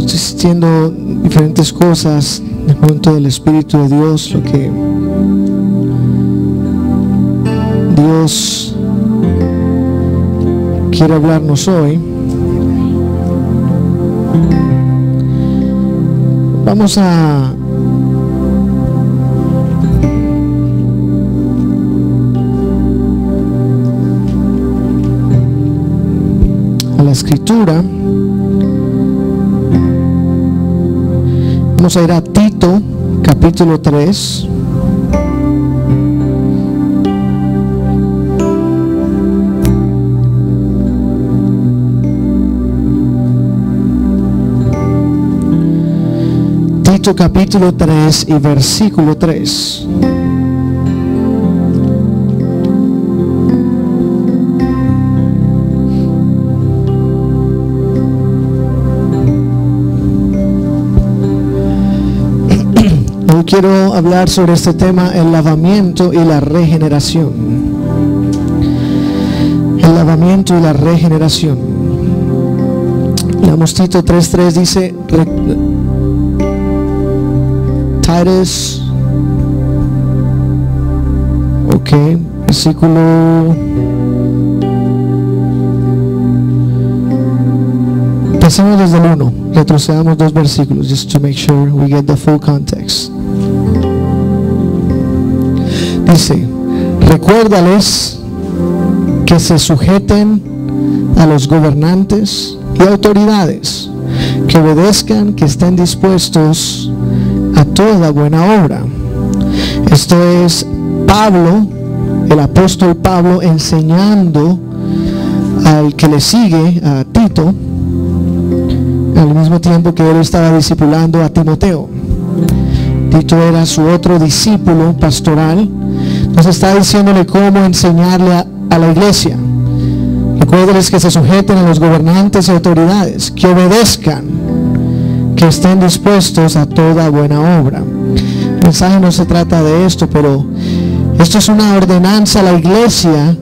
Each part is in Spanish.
estoy sintiendo diferentes cosas en cuanto del Espíritu de Dios, lo que Dios quiere hablarnos hoy. Vamos a la escritura. Vamos a ir a Tito capítulo 3. Tito capítulo 3 y versículo 3. Hoy quiero hablar sobre este tema, el lavamiento y la regeneración. El lavamiento y la regeneración. Leamos Tito 3:3, dice, Titus, ok, versículo, empecemos desde el 1, retrocedamos 2 versículos, just to make sure we get the full context. Dice, recuérdales que se sujeten a los gobernantes y autoridades, que obedezcan, que estén dispuestos a toda buena obra. Esto es Pablo, el apóstol Pablo, enseñando al que le sigue, a Tito, al mismo tiempo que él estaba discipulando a Timoteo. Tito era su otro discípulo pastoral. Entonces está diciéndole cómo enseñarle a la iglesia. Recuérdeles que se sujeten a los gobernantes y autoridades, que obedezcan, que estén dispuestos a toda buena obra. El mensaje no se trata de esto, pero esto es una ordenanza a la iglesia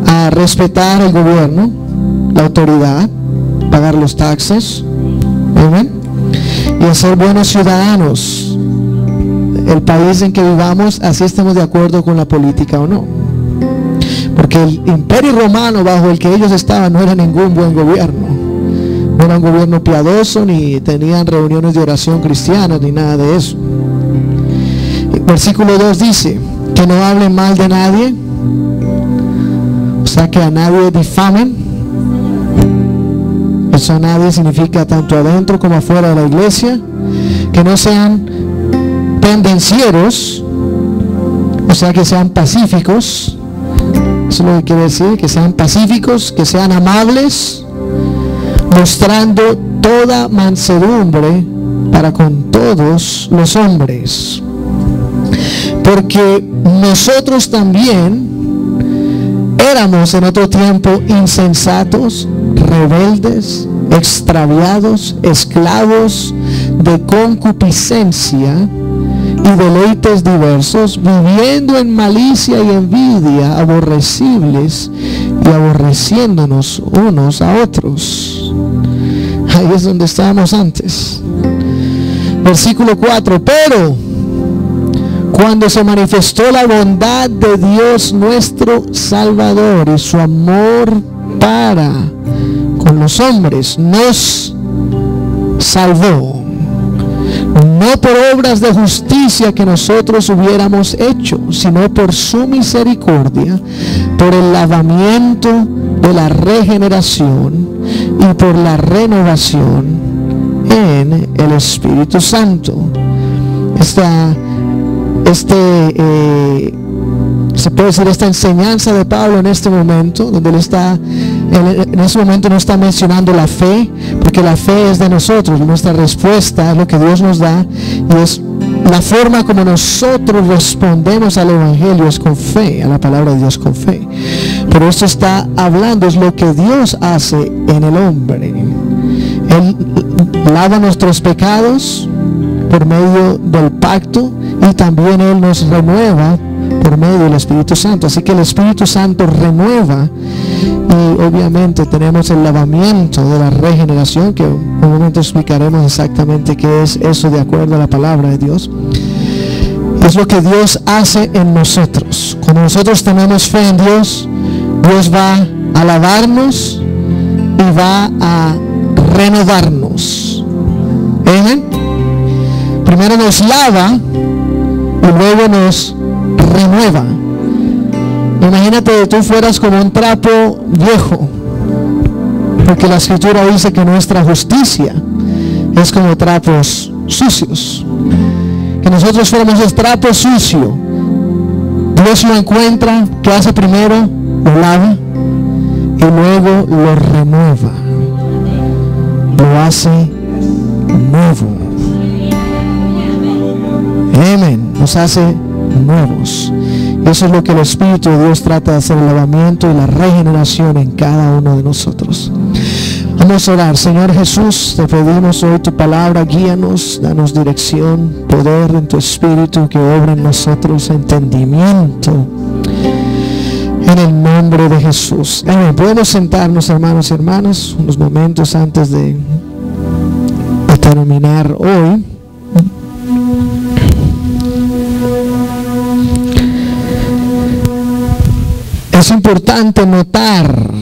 a respetar el gobierno, la autoridad, pagar los taxes, amén, y a ser buenos ciudadanos. El país en que vivamos, así estemos de acuerdo con la política o no, porque el imperio romano bajo el que ellos estaban no era ningún buen gobierno. No era un gobierno piadoso, ni tenían reuniones de oración cristianas, ni nada de eso. El versículo 2 dice, que no hablen mal de nadie, o sea, que a nadie difamen. Eso a nadie significa tanto adentro como afuera de la iglesia. Que no sean pendencieros, o sea, que sean pacíficos. Eso es lo que quiere decir, que sean pacíficos, que sean amables, mostrando toda mansedumbre para con todos los hombres. Porque nosotros también éramos en otro tiempo insensatos, rebeldes, extraviados, esclavos de concupiscencia y deleites diversos, viviendo en malicia y envidia, aborrecibles y aborreciéndonos unos a otros. Ahí es donde estábamos antes. Versículo 4, pero cuando se manifestó la bondad de Dios nuestro Salvador y su amor para con los hombres, nos salvó, no por obras de justicia que nosotros hubiéramos hecho, sino por su misericordia, por el lavamiento de la regeneración y por la renovación en el Espíritu Santo. Se puede decir esta enseñanza de Pablo en este momento, donde él está, en ese momento no está mencionando la fe, porque la fe es de nosotros, nuestra respuesta es lo que Dios nos da, y es la forma como nosotros respondemos al Evangelio, es con fe, a la palabra de Dios con fe. Pero esto está hablando, es lo que Dios hace en el hombre. Él lava nuestros pecados por medio del pacto, y también Él nos renueva por medio del Espíritu Santo. Así que el Espíritu Santo renueva Y obviamente tenemos el lavamiento de la regeneración, que en un momento explicaremos exactamente qué es eso de acuerdo a la palabra de Dios. Es lo que Dios hace en nosotros. Cuando nosotros tenemos fe en Dios, Dios va a lavarnos y va a renovarnos. Amén. Primero nos lava y luego nos renueva. Imagínate que tú fueras como un trapo viejo, porque la escritura dice que nuestra justicia es como trapos sucios. Que nosotros fuéramos el trapo sucio. Dios lo encuentra, ¿qué hace primero? Lo lava y luego lo renueva, lo hace nuevo. Amén. Nos hace nuevos. Eso es lo que el Espíritu de Dios trata de hacer, el lavamiento y la regeneración en cada uno de nosotros. Vamos a orar. Señor Jesús, te pedimos hoy tu palabra, guíanos, danos dirección, poder en tu Espíritu que obra en nosotros, entendimiento, en el nombre de Jesús. Amén. Podemos sentarnos, hermanos y hermanas, unos momentos antes de terminar hoy. Es importante notar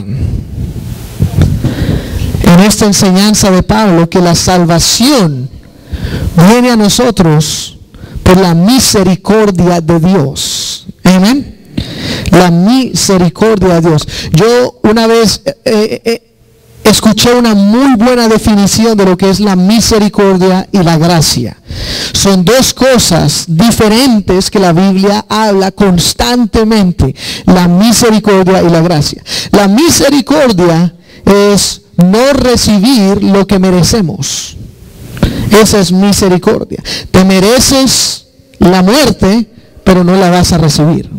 en esta enseñanza de Pablo que la salvación viene a nosotros por la misericordia de Dios. Amén. La misericordia de Dios. Yo una vez escuché una muy buena definición de lo que es la misericordia y la gracia. Son dos cosas diferentes que la Biblia habla constantemente: la misericordia y la gracia. La misericordia es no recibir lo que merecemos. Esa es misericordia. Te mereces la muerte, pero no la vas a recibir.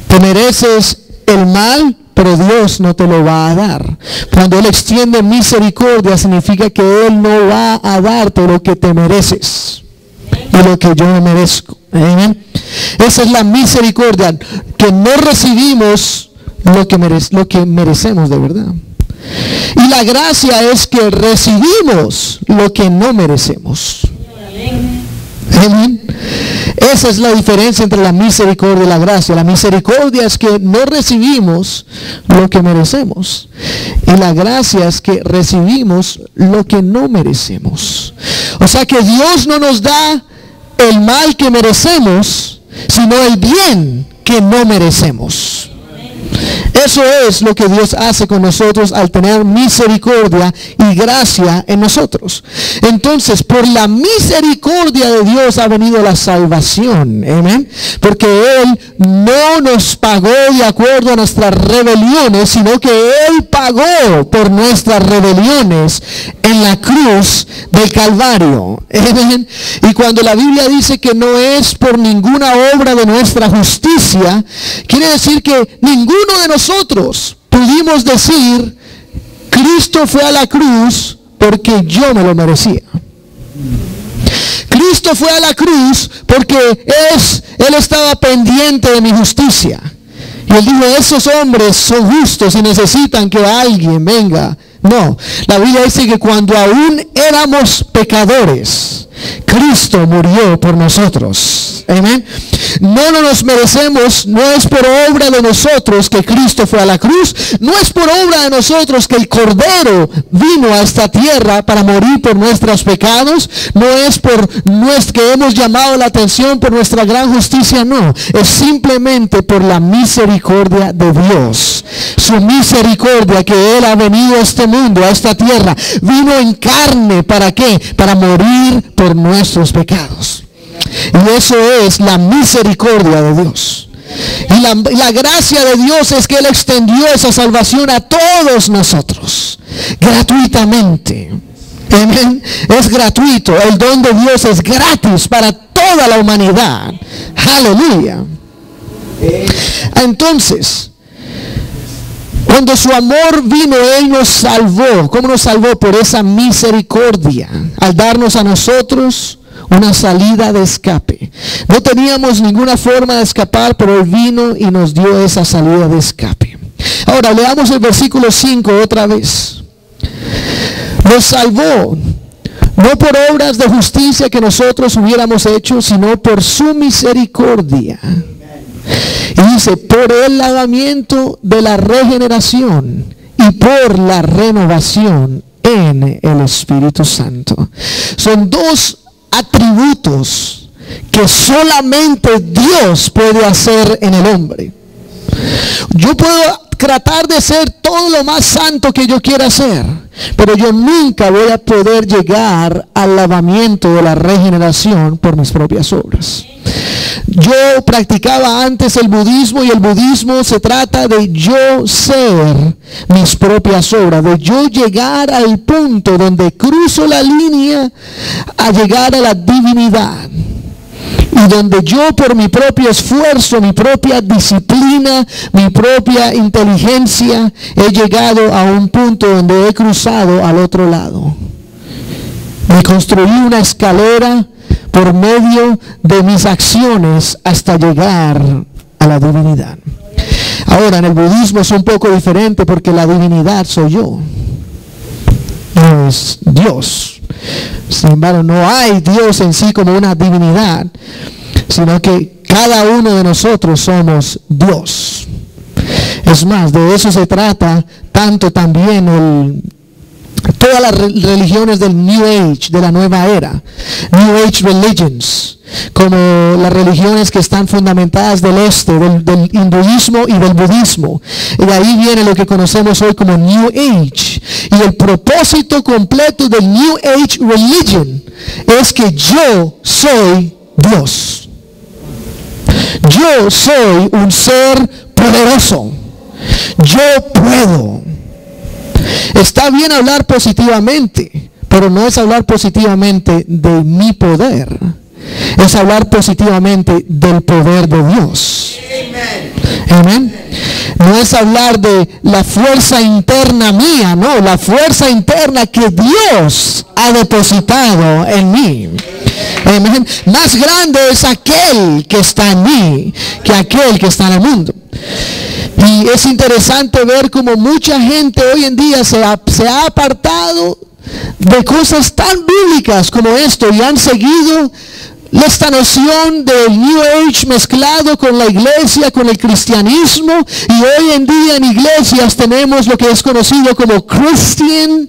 Te mereces el mal, pero Dios no te lo va a dar. Cuando Él extiende misericordia, significa que Él no va a darte lo que te mereces y lo que yo me merezco. ¿Amén? Esa es la misericordia, que no recibimos lo que merecemos de verdad. Y la gracia es que recibimos lo que no merecemos. Amén. Esa es la diferencia entre la misericordia y la gracia. La misericordia es que no recibimos lo que merecemos, y la gracia es que recibimos lo que no merecemos. O sea que Dios no nos da el mal que merecemos, sino el bien que no merecemos. Eso es lo que Dios hace con nosotros al tener misericordia y gracia en nosotros. Entonces, por la misericordia de Dios ha venido la salvación. Amén. Porque Él no nos pagó de acuerdo a nuestras rebeliones, sino que Él pagó por nuestras rebeliones en la cruz del Calvario. Amén. Y cuando la Biblia dice que no es por ninguna obra de nuestra justicia, quiere decir que ninguno de nosotros pudimos decir: Cristo fue a la cruz porque yo me lo merecía. Cristo fue a la cruz porque Él estaba pendiente de mi justicia. Y Él dijo: esos hombres son justos y necesitan que alguien venga. No, la Biblia dice que cuando aún éramos pecadores, Cristo murió por nosotros. Amén. No nos merecemos, no es por obra de nosotros que Cristo fue a la cruz, no es por obra de nosotros que el Cordero vino a esta tierra para morir por nuestros pecados, no es que hemos llamado la atención por nuestra gran justicia, no, es simplemente por la misericordia de Dios. Su misericordia, que Él ha venido a este mundo, a esta tierra, vino en carne, ¿para qué? Para morir por nuestros pecados. Y eso es la misericordia de Dios. Y la gracia de Dios es que Él extendió esa salvación a todos nosotros, gratuitamente. Amén. Es gratuito. El don de Dios es gratis para toda la humanidad. Aleluya. Entonces, cuando su amor vino, Él nos salvó. ¿Cómo nos salvó? Por esa misericordia, al darnos a nosotros una salida de escape. No teníamos ninguna forma de escapar, pero Él vino y nos dio esa salida de escape. Ahora leamos el versículo 5 otra vez. Nos salvó, no por obras de justicia que nosotros hubiéramos hecho, sino por su misericordia. Y dice, por el lavamiento de la regeneración y por la renovación en el Espíritu Santo. Son dos atributos que solamente Dios puede hacer en el hombre. Yo puedo tratar de ser todo lo más santo que yo quiera ser, pero yo nunca voy a poder llegar al lavamiento de la regeneración por mis propias obras. Yo practicaba antes el budismo, y el budismo se trata de yo ser mis propias obras, de yo llegar al punto donde cruzo la línea a llegar a la divinidad. Y donde yo por mi propio esfuerzo, mi propia disciplina, mi propia inteligencia, he llegado a un punto donde he cruzado al otro lado. Me construí una escalera por medio de mis acciones hasta llegar a la divinidad. Ahora, en el budismo es un poco diferente, porque la divinidad soy yo, no es Dios. Sin embargo, no hay Dios en sí como una divinidad, sino que cada uno de nosotros somos Dios. Es más, de eso se trata tanto también todas las religiones del New Age, de la nueva era, New Age religions, como las religiones que están fundamentadas del este, del hinduismo y del budismo. Y de ahí viene lo que conocemos hoy como New Age. Y el propósito completo del New Age religion es que yo soy Dios. Yo soy un ser poderoso. Yo puedo. Está bien hablar positivamente, pero no es hablar positivamente de mi poder. Es hablar positivamente del poder de Dios. Amén. No es hablar de la fuerza interna mía, no, la fuerza interna que Dios ha depositado en mí. Amén. Más grande es aquel que está en mí que aquel que está en el mundo. Y es interesante ver cómo mucha gente hoy en día se ha apartado de cosas tan bíblicas como esto, y han seguido esta noción del New Age mezclado con la iglesia, con el cristianismo. Y hoy en día en iglesias tenemos lo que es conocido como Christian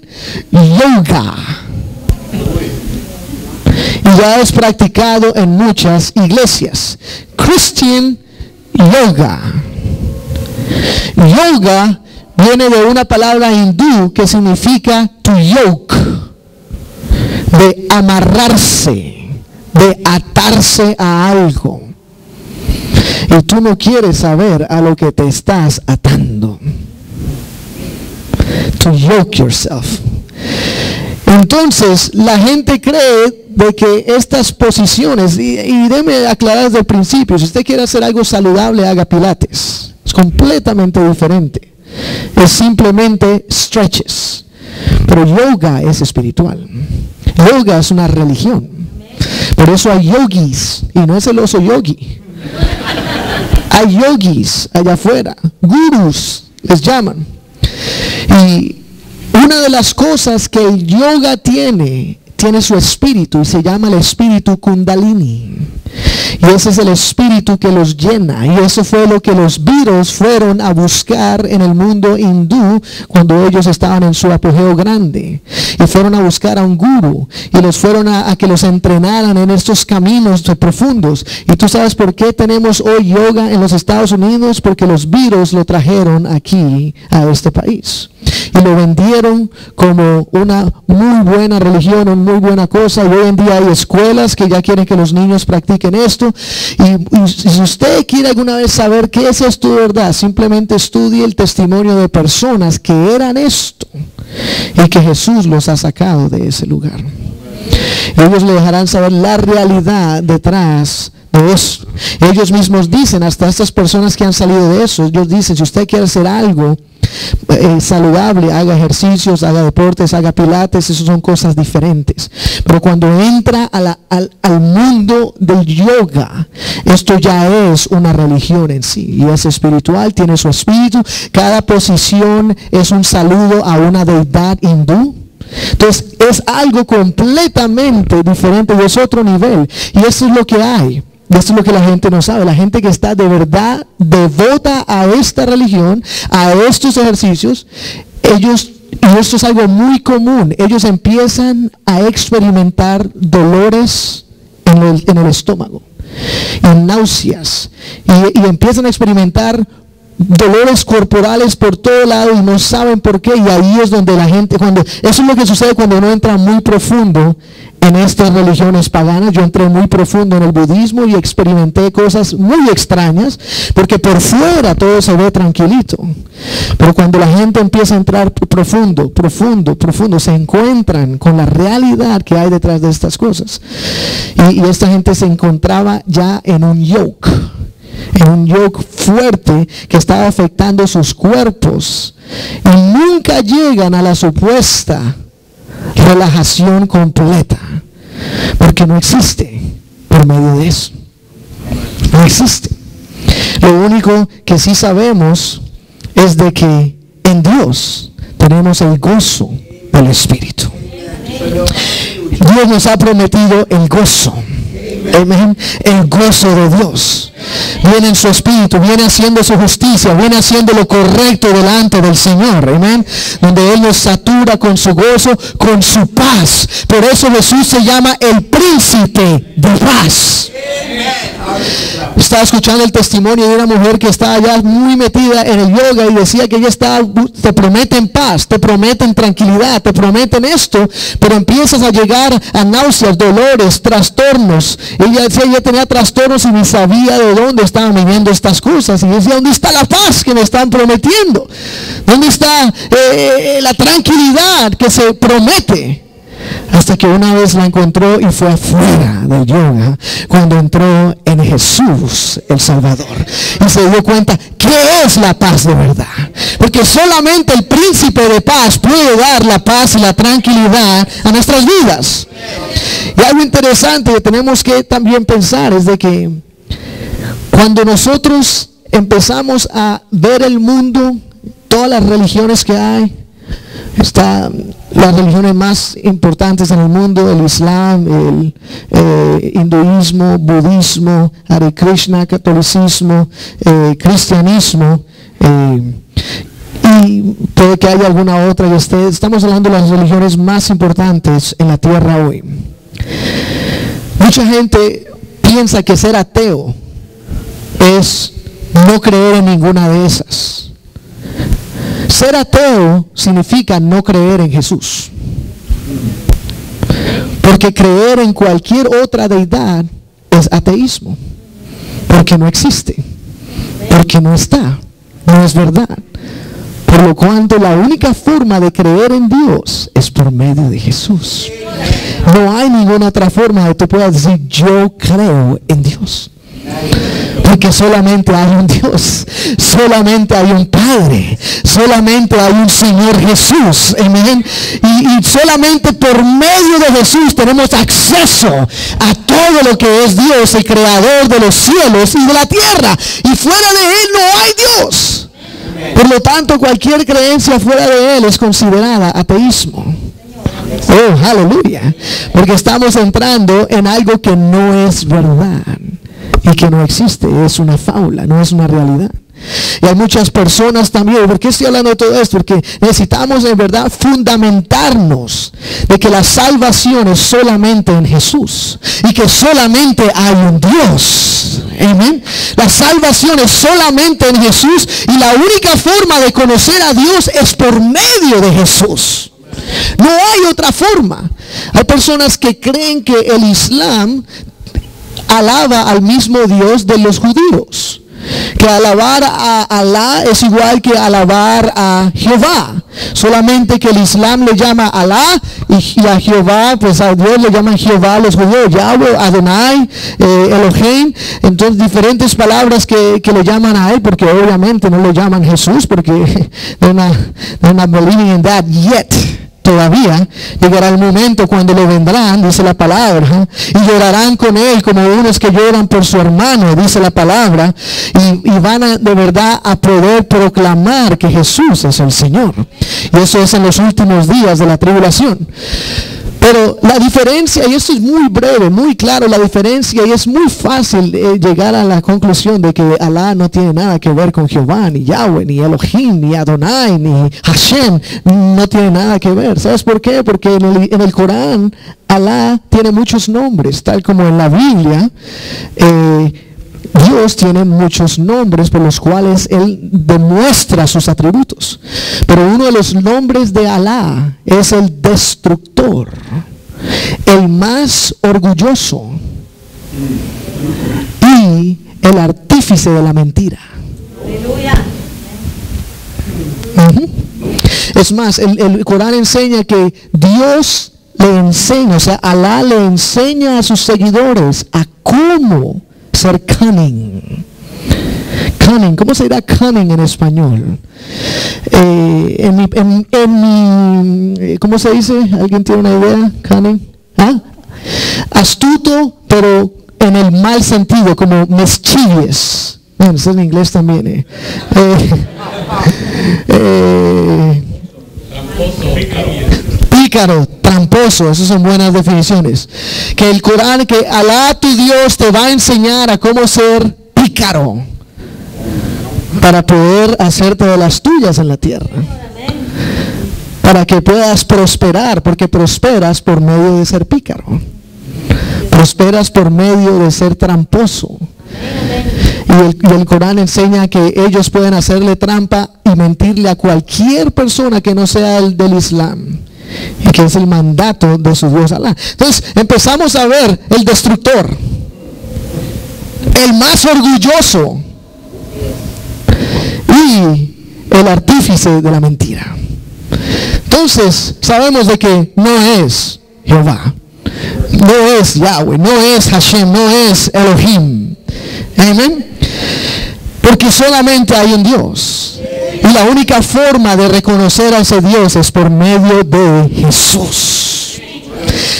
Yoga, y ya es practicado en muchas iglesias. Christian Yoga. Yoga viene de una palabra hindú que significa to yoke, de amarrarse, de atarse a algo. Y tú no quieres saber a lo que te estás atando. To yoke yourself. Entonces la gente cree de que estas posiciones, y déjeme aclarar desde el principio, si usted quiere hacer algo saludable, haga pilates. Es completamente diferente. Es simplemente stretches. Pero yoga es espiritual. Yoga es una religión. Por eso hay yogis, y no es el oso yogi. Hay yogis allá afuera, gurús les llaman. Y una de las cosas que el yoga tiene su espíritu, y se llama el espíritu Kundalini. Y ese es el espíritu que los llena. Y eso fue lo que los Beatles fueron a buscar en el mundo hindú cuando ellos estaban en su apogeo grande. Y fueron a buscar a un gurú, y los fueron a que los entrenaran en estos caminos profundos. Y tú sabes por qué tenemos hoy yoga en los Estados Unidos, porque los Beatles lo trajeron aquí a este país. Y lo vendieron como una muy buena religión, una muy buena cosa. Y hoy en día hay escuelas que ya quieren que los niños practiquen esto. Y si usted quiere alguna vez saber qué es esto de verdad, simplemente estudie el testimonio de personas que eran esto y que Jesús los ha sacado de ese lugar. Ellos le dejarán saber la realidad detrás de eso. Ellos mismos dicen, hasta estas personas que han salido de eso, ellos dicen, si usted quiere hacer algo saludable, haga ejercicios, haga deportes, haga pilates, eso son cosas diferentes. Pero cuando entra al mundo del yoga, esto ya es una religión en sí, y es espiritual, tiene su espíritu. Cada posición es un saludo a una deidad hindú. Entonces es algo completamente diferente, y es otro nivel, y eso es lo que hay. Esto es lo que la gente no sabe. La gente que está de verdad devota a esta religión, a estos ejercicios, ellos, y esto es algo muy común, ellos empiezan a experimentar dolores en el estómago, y náuseas, y empiezan a experimentar dolores corporales por todo lado y no saben por qué. Y ahí es donde la gente, eso es lo que sucede cuando uno entra muy profundo en estas religiones paganas. Yo entré muy profundo en el budismo y experimenté cosas muy extrañas, porque por fuera todo se ve tranquilito, pero cuando la gente empieza a entrar profundo, se encuentran con la realidad que hay detrás de estas cosas. Y esta gente se encontraba ya en un yoke fuerte que estaba afectando sus cuerpos, y nunca llegan a la supuesta relajación completa, porque no existe por medio de eso. No existe. Lo único que sí sabemos es de que en Dios tenemos el gozo del Espíritu. Dios nos ha prometido el gozo. Amén. El gozo de Dios viene en su espíritu, viene haciendo su justicia, viene haciendo lo correcto delante del Señor. Amén. Donde Él nos satura con su gozo, con su paz. Por eso Jesús se llama el príncipe de paz. Estaba escuchando el testimonio de una mujer que estaba ya muy metida en el yoga, y decía que ella te prometen paz, te prometen tranquilidad, te prometen esto, pero empiezas a llegar a náuseas, dolores, trastornos. Ella decía, ella tenía trastornos y ni sabía de dónde estaban viniendo estas cosas, y decía, ¿dónde está la paz que me están prometiendo? ¿Dónde está la tranquilidad que se promete? Hasta que una vez la encontró y fue afuera del yoga, cuando entró en Jesús el Salvador, y se dio cuenta qué es la paz de verdad, porque solamente el príncipe de paz puede dar la paz y la tranquilidad a nuestras vidas. Y algo interesante que tenemos que también pensar es de que cuando nosotros empezamos a ver el mundo, todas las religiones que hay, las religiones más importantes en el mundo, el Islam, el hinduismo, budismo, Hare Krishna, catolicismo, cristianismo, y puede que haya alguna otra, y estamos hablando de las religiones más importantes en la tierra hoy. Mucha gente piensa que ser ateo es no creer en ninguna de esas. Ser ateo significa no creer en Jesús, porque creer en cualquier otra deidad es ateísmo, porque no existe, porque no está, no es verdad. Por lo cual la única forma de creer en Dios es por medio de Jesús. No hay ninguna otra forma de que tú puedas decir yo creo en Dios, porque solamente hay un Dios, solamente hay un Padre, solamente hay un Señor Jesús. Amén. Y solamente por medio de Jesús tenemos acceso a todo lo que es Dios, el creador de los cielos y de la tierra, y fuera de Él no hay Dios. Por lo tanto, cualquier creencia fuera de Él es considerada ateísmo. Oh, aleluya. Porque estamos entrando en algo que no es verdad y que no existe, es una fábula, no es una realidad. Y hay muchas personas también. ¿Por qué estoy hablando de todo esto? Porque necesitamos en verdad fundamentarnos de que la salvación es solamente en Jesús y que solamente hay un Dios. Amén. La salvación es solamente en Jesús, y la única forma de conocer a Dios es por medio de Jesús. No hay otra forma. Hay personas que creen que el Islam alaba al mismo Dios de los judíos, que alabar a Alá es igual que alabar a Jehová, solamente que el Islam le llama Alá y a Jehová, pues a Dios le llaman Jehová los judíos, Yahweh, Adonai, Elohim. Entonces diferentes palabras que le llaman a él, porque obviamente no lo llaman Jesús, porque they're not believing in that yet. Todavía llegará el momento cuando lo vendrán, dice la palabra, y llorarán con él como unos que lloran por su hermano, dice la palabra, y van a de verdad a poder proclamar que Jesús es el Señor. Y eso es en los últimos días de la tribulación. Pero la diferencia, y esto es muy breve, muy claro, la diferencia, y es muy fácil llegar a la conclusión de que Alá no tiene nada que ver con Jehová, ni Yahweh, ni Elohim, ni Adonai, ni Hashem, no tiene nada que ver. ¿Sabes por qué? Porque en el Corán Alá tiene muchos nombres, tal como en la Biblia. Dios tiene muchos nombres por los cuales Él demuestra sus atributos. Pero uno de los nombres de Alá es el destructor, el más orgulloso y el artífice de la mentira. Es más, el Corán enseña que Dios le enseña, o sea, Alá le enseña a sus seguidores a cómo ser cunning. Cunning, ¿cómo se dirá cunning en español? ¿Cómo se dice? ¿Alguien tiene una idea? Cunning. ¿Ah? Astuto, pero en el mal sentido, como mischievous. Bueno, eso en inglés también. Pícaro, tramposo, esas son buenas definiciones. Que el Corán, que Alá tu Dios te va a enseñar a cómo ser pícaro para poder hacerte de las tuyas en la tierra, para que puedas prosperar, porque prosperas por medio de ser pícaro, prosperas por medio de ser tramposo. Y el Corán enseña que ellos pueden hacerle trampa y mentirle a cualquier persona que no sea el del Islam, y que es el mandato de su Dios Alá. Entonces empezamos a ver el destructor, el más orgulloso y el artífice de la mentira. Entonces sabemos de que no es Jehová, no es Yahweh, no es Hashem, no es Elohim. Amén. Porque solamente hay un Dios. Y la única forma de reconocer a ese Dios es por medio de Jesús.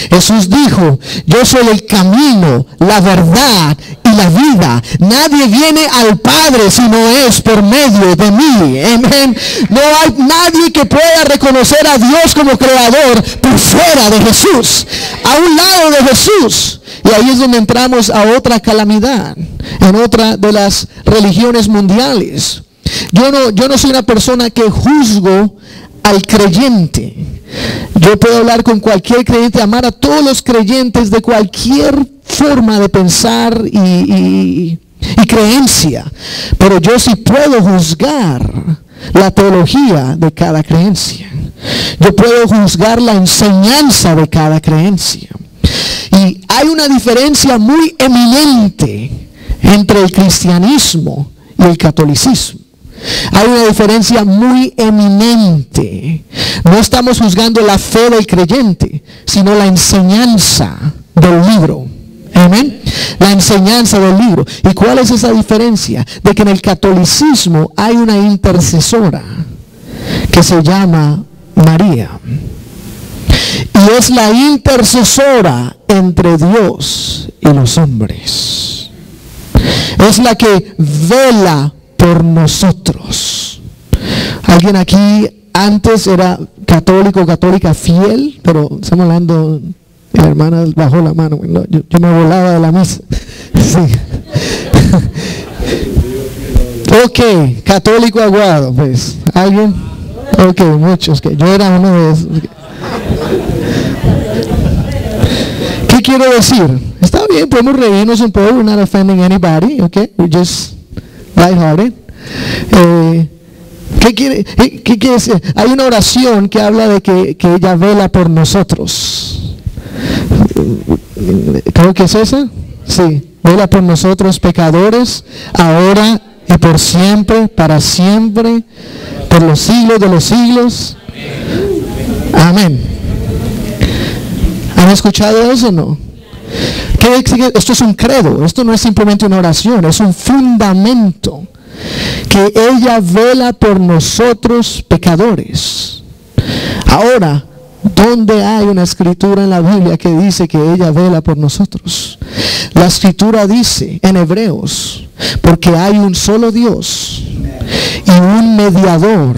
Jesús dijo: yo soy el camino, la verdad y la vida. Nadie viene al Padre si no es por medio de mí. Amén. No hay nadie que pueda reconocer a Dios como creador por fuera de Jesús, a un lado de Jesús. Y ahí es donde entramos a otra calamidad, en otra de las religiones mundiales. Yo no soy una persona que juzgo al creyente. Yo puedo hablar con cualquier creyente, amar a todos los creyentes de cualquier forma de pensar y creencia. Pero yo sí puedo juzgar la teología de cada creencia. Yo puedo juzgar la enseñanza de cada creencia. Y hay una diferencia muy eminente entre el cristianismo y el catolicismo. Hay una diferencia muy eminente. No estamos juzgando la fe del creyente, sino la enseñanza del libro. Amén. La enseñanza del libro. ¿Y cuál es esa diferencia? De que en el catolicismo hay una intercesora que se llama María. Y es la intercesora entre Dios y los hombres. Es la que vela por nosotros. Alguien aquí antes era católico, católica fiel, pero estamos hablando, la hermana bajó la mano. No, yo me volaba de la misa. Sí. Ok, católico aguado, pues. ¿Alguien? Ok, muchos. Que yo era uno de esos. ¿Qué quiero decir? Está bien, podemos reírnos un poco. We're not offending anybody, okay? We're just lighthearted. ¿Qué quiere decir? Hay una oración que habla de que ella vela por nosotros. Creo que es esa. Sí, vela por nosotros pecadores, ahora y por siempre, para siempre, por los siglos de los siglos. Amén. ¿Han escuchado eso o no? Esto es un credo, esto no es simplemente una oración, es un fundamento. Que ella vela por nosotros pecadores. Ahora, ¿dónde hay una escritura en la Biblia que dice que ella vela por nosotros? La escritura dice en Hebreos, porque hay un solo Dios y un mediador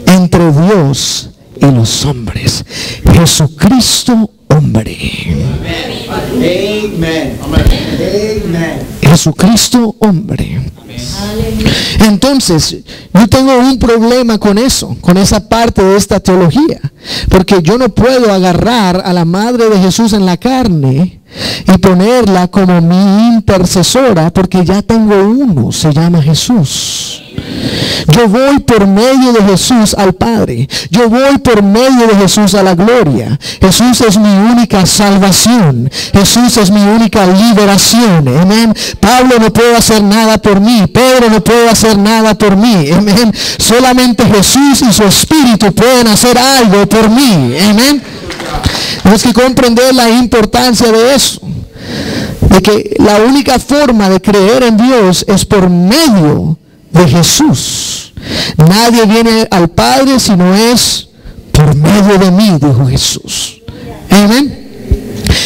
entre Dios y los hombres, Jesucristo hombre. Amén. Jesucristo hombre. Entonces, yo tengo un problema con eso, con esa parte de esta teología, porque yo no puedo agarrar a la madre de Jesús en la carne y ponerla como mi intercesora, porque ya tengo uno, se llama Jesús. Yo voy por medio de Jesús al Padre. Yo voy por medio de Jesús a la gloria. Jesús es mi única salvación. Jesús es mi única liberación. Amén. Pablo no puede hacer nada por mí. Pedro no puede hacer nada por mí. Amén. Solamente Jesús y su Espíritu pueden hacer algo por mí. Amén. Tenemos que comprender la importancia de eso. De que la única forma de creer en Dios es por medio de Jesús. Nadie viene al Padre si no es por medio de mí, dijo Jesús. Amén.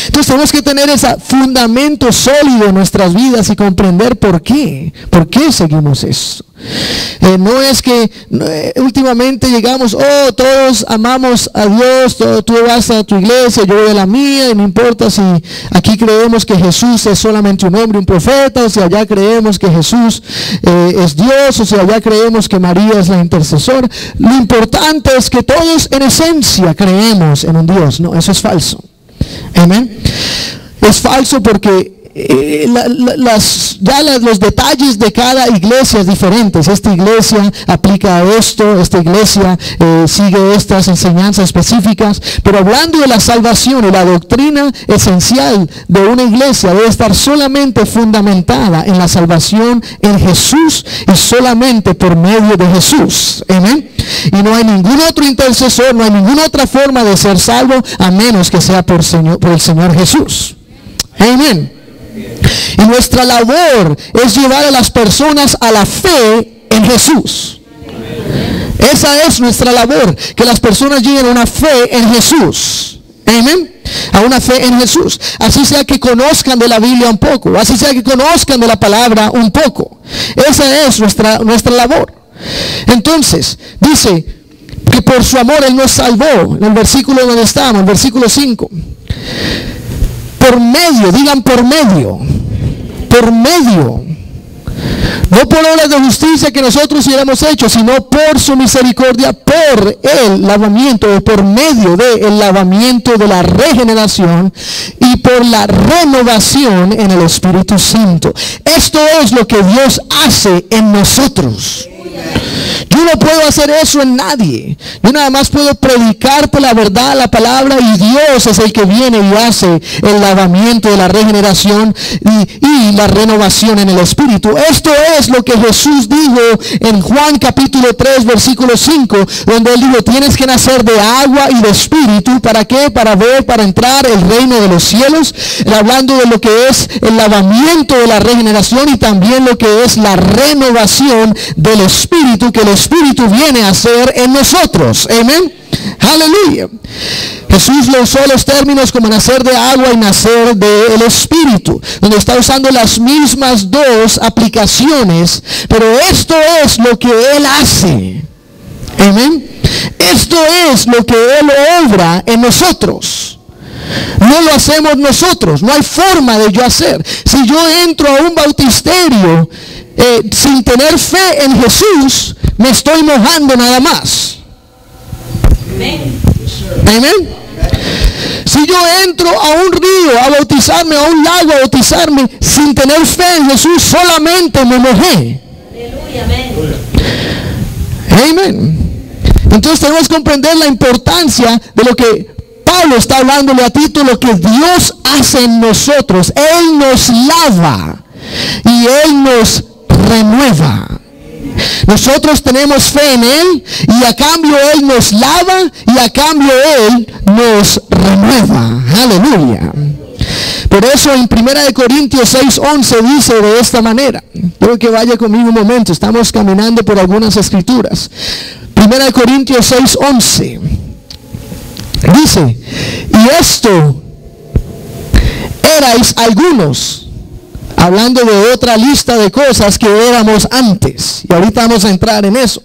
Entonces tenemos que tener ese fundamento sólido en nuestras vidas y comprender por qué seguimos eso. No es que últimamente llegamos, todos amamos a Dios, tú vas a tu iglesia, yo voy a la mía, y no importa si aquí creemos que Jesús es solamente un hombre, un profeta, o si allá creemos que Jesús es Dios, o si allá creemos que María es la intercesora. Lo importante es que todos en esencia creemos en un Dios. No, eso es falso. Amén. Es falso porque los detalles de cada iglesia es diferentes. Esta iglesia aplica esto, esta iglesia sigue estas enseñanzas específicas, pero hablando de la salvación y la doctrina esencial de una iglesia debe estar solamente fundamentada en la salvación en Jesús y solamente por medio de Jesús. Amén. Y no hay ningún otro intercesor, no hay ninguna otra forma de ser salvo a menos que sea por el Señor Jesús. Amén. Y nuestra labor es llevar a las personas a la fe en Jesús. Esa es nuestra labor, que las personas lleguen a una fe en Jesús. Amén. A una fe en Jesús. Así sea que conozcan de la Biblia un poco, así sea que conozcan de la palabra un poco. Esa es nuestra labor. Entonces, dice que por su amor Él nos salvó. En el versículo donde estamos, el versículo 5. Por medio, digan por medio. Por medio. No por obras de justicia que nosotros hubiéramos hecho, sino por su misericordia, por el lavamiento, o por medio del lavamiento de la regeneración y por la renovación en el Espíritu Santo. Esto es lo que Dios hace en nosotros. Yo no puedo hacer eso en nadie. Yo nada más puedo predicarte la verdad, la palabra, y Dios es el que viene y hace el lavamiento de la regeneración y la renovación en el Espíritu. Esto es lo que Jesús dijo en Juan capítulo 3 versículo 5, donde Él dijo: tienes que nacer de agua y de Espíritu. ¿Para qué? Para entrar el reino de los cielos. Hablando de lo que es el lavamiento de la regeneración y también lo que es la renovación del Espíritu, que el Espíritu viene a hacer en nosotros. Amén. Aleluya. Jesús lo usó los términos como nacer de agua y nacer del Espíritu, donde está usando las mismas dos aplicaciones, pero esto es lo que Él hace. Amén. Esto es lo que Él obra en nosotros. No lo hacemos nosotros, no hay forma de yo hacer. Si yo entro a un bautisterio sin tener fe en Jesús, me estoy mojando nada más. Amén. Amén. Si yo entro a un río a bautizarme, a un lago a bautizarme, sin tener fe en Jesús, solamente me mojé. Amén. Entonces tenemos que comprender la importancia de lo que Pablo está hablándole a Tito, lo que Dios hace en nosotros. Él nos lava y Él nos renueva. Nosotros tenemos fe en Él y a cambio Él nos lava y a cambio Él nos renueva. Aleluya. Por eso en 1 Corintios 6:11 dice de esta manera. Quiero que vaya conmigo un momento. Estamos caminando por algunas escrituras. 1 Corintios 6:11 dice: y esto erais algunos, hablando de otra lista de cosas que éramos antes, y ahorita vamos a entrar en eso.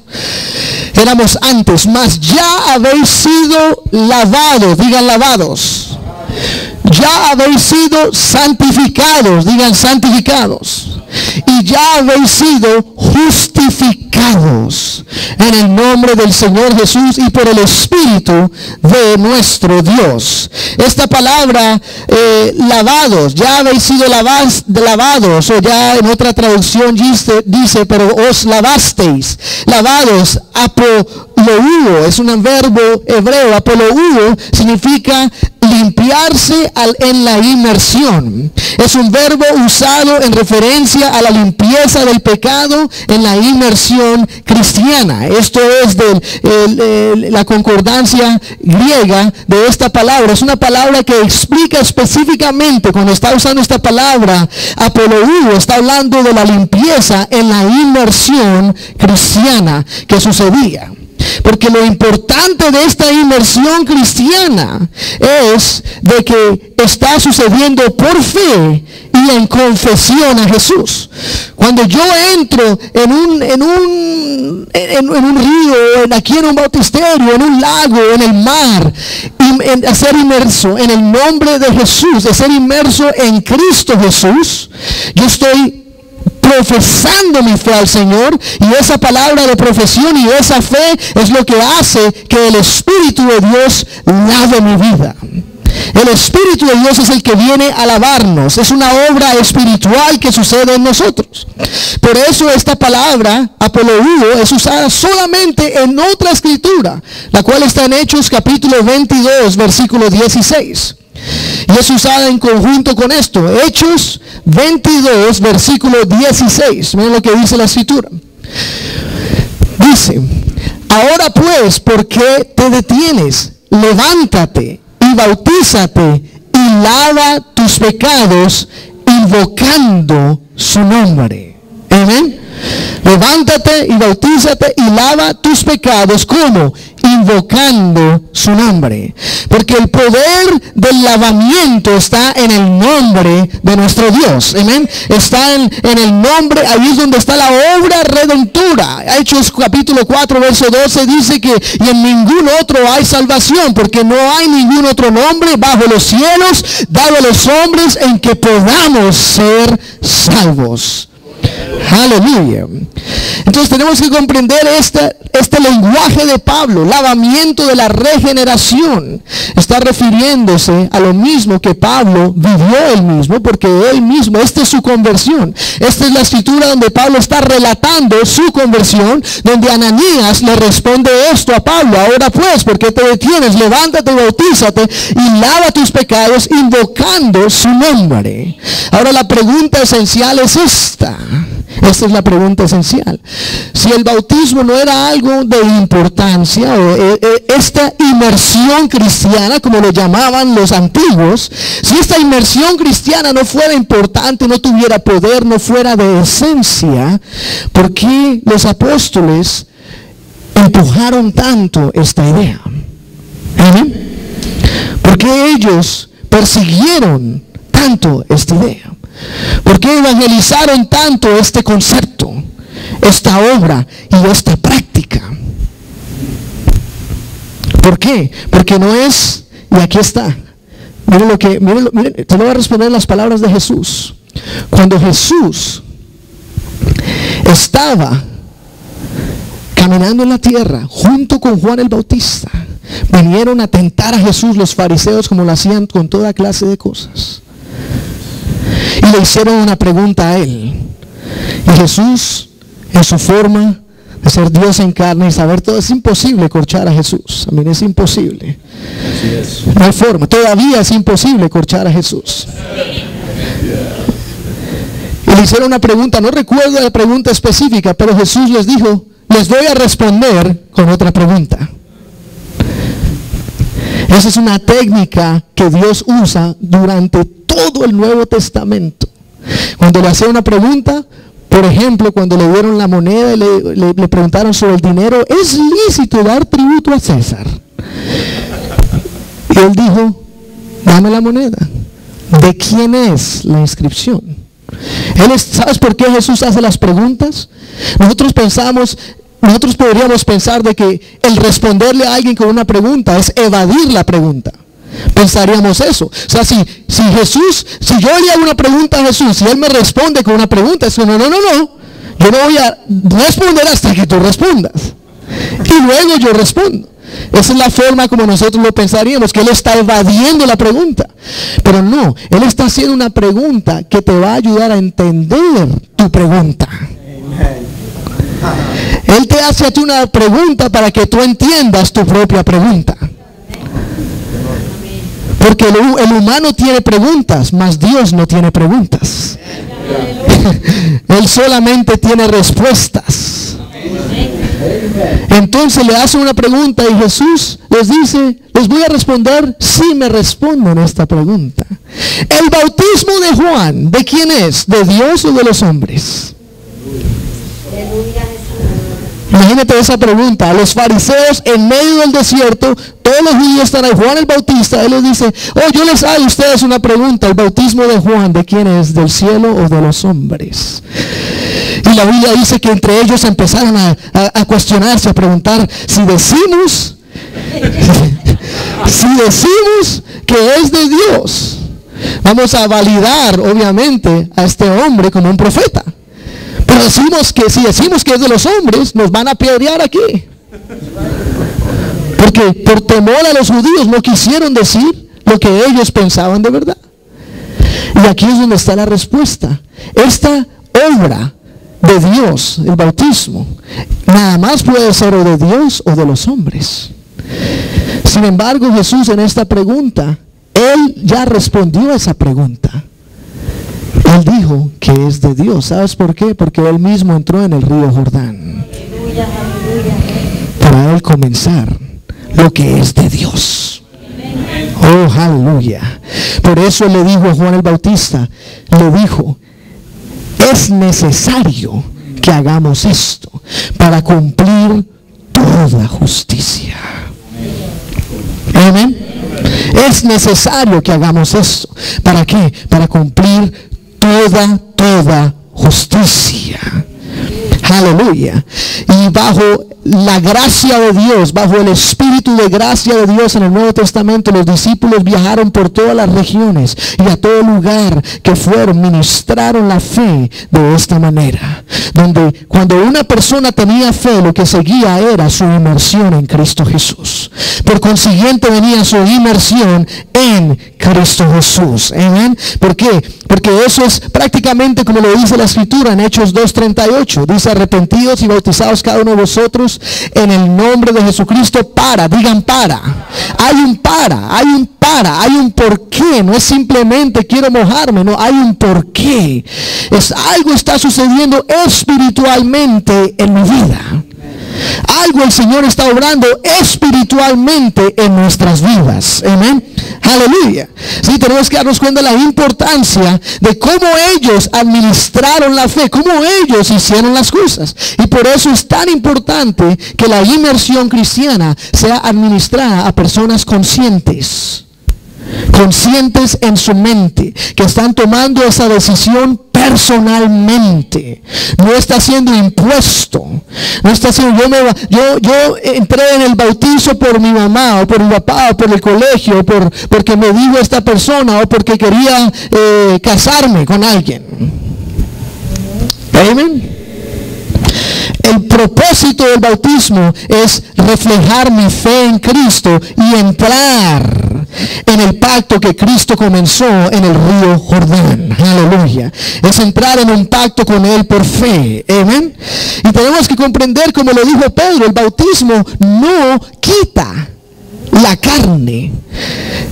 Éramos antes, mas ya habéis sido lavados, digan lavados. Ya habéis sido santificados, digan santificados. Y ya habéis sido justificados en el nombre del Señor Jesús y por el Espíritu de nuestro Dios. Esta palabra, lavados, ya habéis sido lavados, o ya en otra traducción dice, pero os lavasteis. Lavados, apollouo, es un verbo hebreo. Apollouo significa limpiarse en la inmersión. Es un verbo usado en referencia a la limpieza del pecado en la inmersión cristiana. Esto es de la concordancia griega de esta palabra. Es una palabra que explica específicamente, cuando está usando esta palabra apollouo, está hablando de la limpieza en la inmersión cristiana que sucedía. Porque lo importante de esta inmersión cristiana es de que está sucediendo por fe y en confesión a Jesús. Cuando yo entro en un río, aquí en un bautisterio, en un lago, en el mar, a ser inmerso en el nombre de Jesús, de ser inmerso en Cristo Jesús, yo estoy profesando mi fe al Señor, y esa palabra de profesión y esa fe es lo que hace que el Espíritu de Dios lave mi vida. El Espíritu de Dios es el que viene a lavarnos. Es una obra espiritual que sucede en nosotros. Por eso esta palabra apollouo es usada solamente en otra escritura, la cual está en Hechos capítulo 22 versículo 16. Y es usada en conjunto con esto. Hechos 22 versículo 16. Miren lo que dice la escritura. Dice: ahora pues, ¿por qué te detienes? Levántate y bautízate y lava tus pecados invocando su nombre. Amén. Levántate y bautízate y lava tus pecados. ¿Cómo? Invocando su nombre. Porque el poder del lavamiento está en el nombre de nuestro Dios. Amén. Está en el nombre, ahí es donde está la obra redentora. Hechos capítulo 4 verso 12 dice que y en ningún otro hay salvación, porque no hay ningún otro nombre bajo los cielos dado a los hombres en que podamos ser salvos. Aleluya. Entonces tenemos que comprender este lenguaje de Pablo, lavamiento de la regeneración. Está refiriéndose a lo mismo que Pablo vivió él mismo, porque él mismo, esta es su conversión. Esta es la escritura donde Pablo está relatando su conversión, donde Ananías le responde esto a Pablo: ahora pues, ¿por qué te detienes? Levántate y bautízate y lava tus pecados invocando su nombre. Ahora la pregunta esencial es esta. Esta es la pregunta esencial. Si el bautismo no era algo de importancia, o esta inmersión cristiana, como lo llamaban los antiguos, si esta inmersión cristiana no fuera importante, no tuviera poder, no fuera de esencia, ¿por qué los apóstoles empujaron tanto esta idea? ¿Amén? ¿Por qué ellos persiguieron tanto esta idea? ¿Por qué evangelizaron tanto este concepto, esta obra y esta práctica? ¿Por qué? Porque no es, y aquí está. Miren, te voy a responder las palabras de Jesús. Cuando Jesús estaba caminando en la tierra junto con Juan el Bautista, vinieron a tentar a Jesús los fariseos, como lo hacían con toda clase de cosas. Y le hicieron una pregunta a él. Y Jesús, en su forma de ser Dios en carne y saber todo, es imposible corchar a Jesús. A mí es imposible. No hay forma. Todavía es imposible corchar a Jesús. Y le hicieron una pregunta, no recuerdo la pregunta específica, pero Jesús les dijo, les voy a responder con otra pregunta. Esa es una técnica que Dios usa durante todo el Nuevo Testamento. Cuando le hacía una pregunta, por ejemplo, cuando le dieron la moneda y le preguntaron sobre el dinero, ¿es lícito dar tributo a César? Y él dijo, dame la moneda. ¿De quién es la inscripción? ¿Sabes por qué Jesús hace las preguntas? Nosotros podríamos pensar de que el responderle a alguien con una pregunta es evadir la pregunta. Pensaríamos eso. O sea, si yo le hago una pregunta a Jesús y él me responde con una pregunta, es que no, yo no voy a responder hasta que tú respondas. Y luego yo respondo. Esa es la forma como nosotros lo pensaríamos, que él está evadiendo la pregunta. Pero no, él está haciendo una pregunta que te va a ayudar a entender tu pregunta. Él te hace a ti una pregunta para que tú entiendas tu propia pregunta. Porque el humano tiene preguntas, mas Dios no tiene preguntas. Él solamente tiene respuestas. Entonces le hace una pregunta y Jesús les dice, les voy a responder si me responden esta pregunta. El bautismo de Juan, ¿de quién es? ¿De Dios o de los hombres? Imagínate esa pregunta. A los fariseos en medio del desierto, todos los judíos están ahí. Juan el Bautista, él les dice, yo les hago a ustedes una pregunta. El bautismo de Juan, ¿de quién es? ¿Del cielo o de los hombres? Y la Biblia dice que entre ellos empezaron a cuestionarse, a preguntar, si decimos que es de Dios, vamos a validar obviamente a este hombre como un profeta. Pero si decimos que es de los hombres, nos van a apedrear aquí. Porque por temor a los judíos no quisieron decir lo que ellos pensaban de verdad. Y aquí es donde está la respuesta. Esta obra de Dios, el bautismo, nada más puede ser o de Dios o de los hombres. Sin embargo, Jesús en esta pregunta, él ya respondió a esa pregunta. Él dijo que es de Dios. ¿Sabes por qué? Porque él mismo entró en el río Jordán para él comenzar lo que es de Dios. Oh, aleluya. Por eso le dijo a Juan el Bautista, le dijo, es necesario que hagamos esto para cumplir toda justicia. Amén. Es necesario que hagamos esto. ¿Para qué? Para cumplir toda justicia. Aleluya. Y bajo la gracia de Dios, bajo el espíritu de gracia de Dios en el Nuevo Testamento, los discípulos viajaron por todas las regiones y a todo lugar que fueron, ministraron la fe de esta manera. Donde cuando una persona tenía fe, lo que seguía era su inmersión en Cristo Jesús. Por consiguiente venía su inmersión en Cristo Jesús. Amén. ¿Por qué? Porque eso es prácticamente como lo dice la Escritura en Hechos 2:38. Dice, arrepentidos y bautizados cada uno de vosotros en el nombre de Jesucristo digan para. Hay un porqué. No es simplemente quiero mojarme, no, hay un porqué. Algo está sucediendo espiritualmente en mi vida. Algo el Señor está obrando espiritualmente en nuestras vidas. Amén. Aleluya. Sí, tenemos que darnos cuenta de la importancia de cómo ellos administraron la fe, cómo ellos hicieron las cosas. Y por eso es tan importante que la inmersión cristiana sea administrada a personas conscientes en su mente, que están tomando esa decisión personalmente. No está siendo impuesto. No está siendo yo entré en el bautizo por mi mamá o por mi papá o por el colegio, porque me dijo esta persona o porque quería casarme con alguien. Amén. El propósito del bautismo es reflejar mi fe en Cristo y entrar en el pacto que Cristo comenzó en el río Jordán. Aleluya. Es entrar en un pacto con Él por fe. Amén. Y tenemos que comprender, como lo dijo Pedro, el bautismo no quita la carne.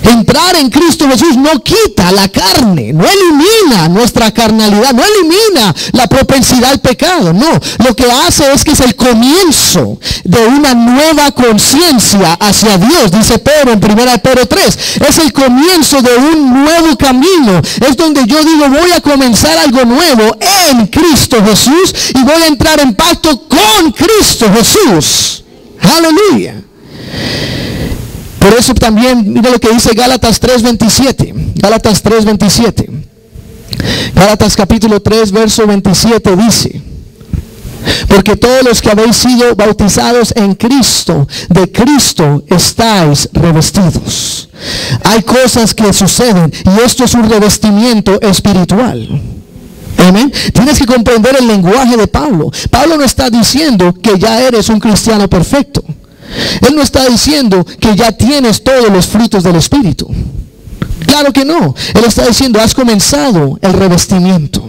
Entrar en Cristo Jesús no quita la carne, no elimina nuestra carnalidad, no elimina la propensidad al pecado, no. Lo que hace es que es el comienzo de una nueva conciencia hacia Dios, dice Pedro en 1 Pedro 3. Es el comienzo de un nuevo camino. Es donde yo digo, voy a comenzar algo nuevo en Cristo Jesús y voy a entrar en pacto con Cristo Jesús. Aleluya. Por eso también, mira lo que dice Gálatas 3:27. Gálatas 3:27. Gálatas capítulo 3, verso 27 dice: porque todos los que habéis sido bautizados en Cristo, de Cristo estáis revestidos. Hay cosas que suceden y esto es un revestimiento espiritual. Amén. Tienes que comprender el lenguaje de Pablo. Pablo no está diciendo que ya eres un cristiano perfecto. Él no está diciendo que ya tienes todos los frutos del Espíritu. Claro que no. Él está diciendo, has comenzado el revestimiento.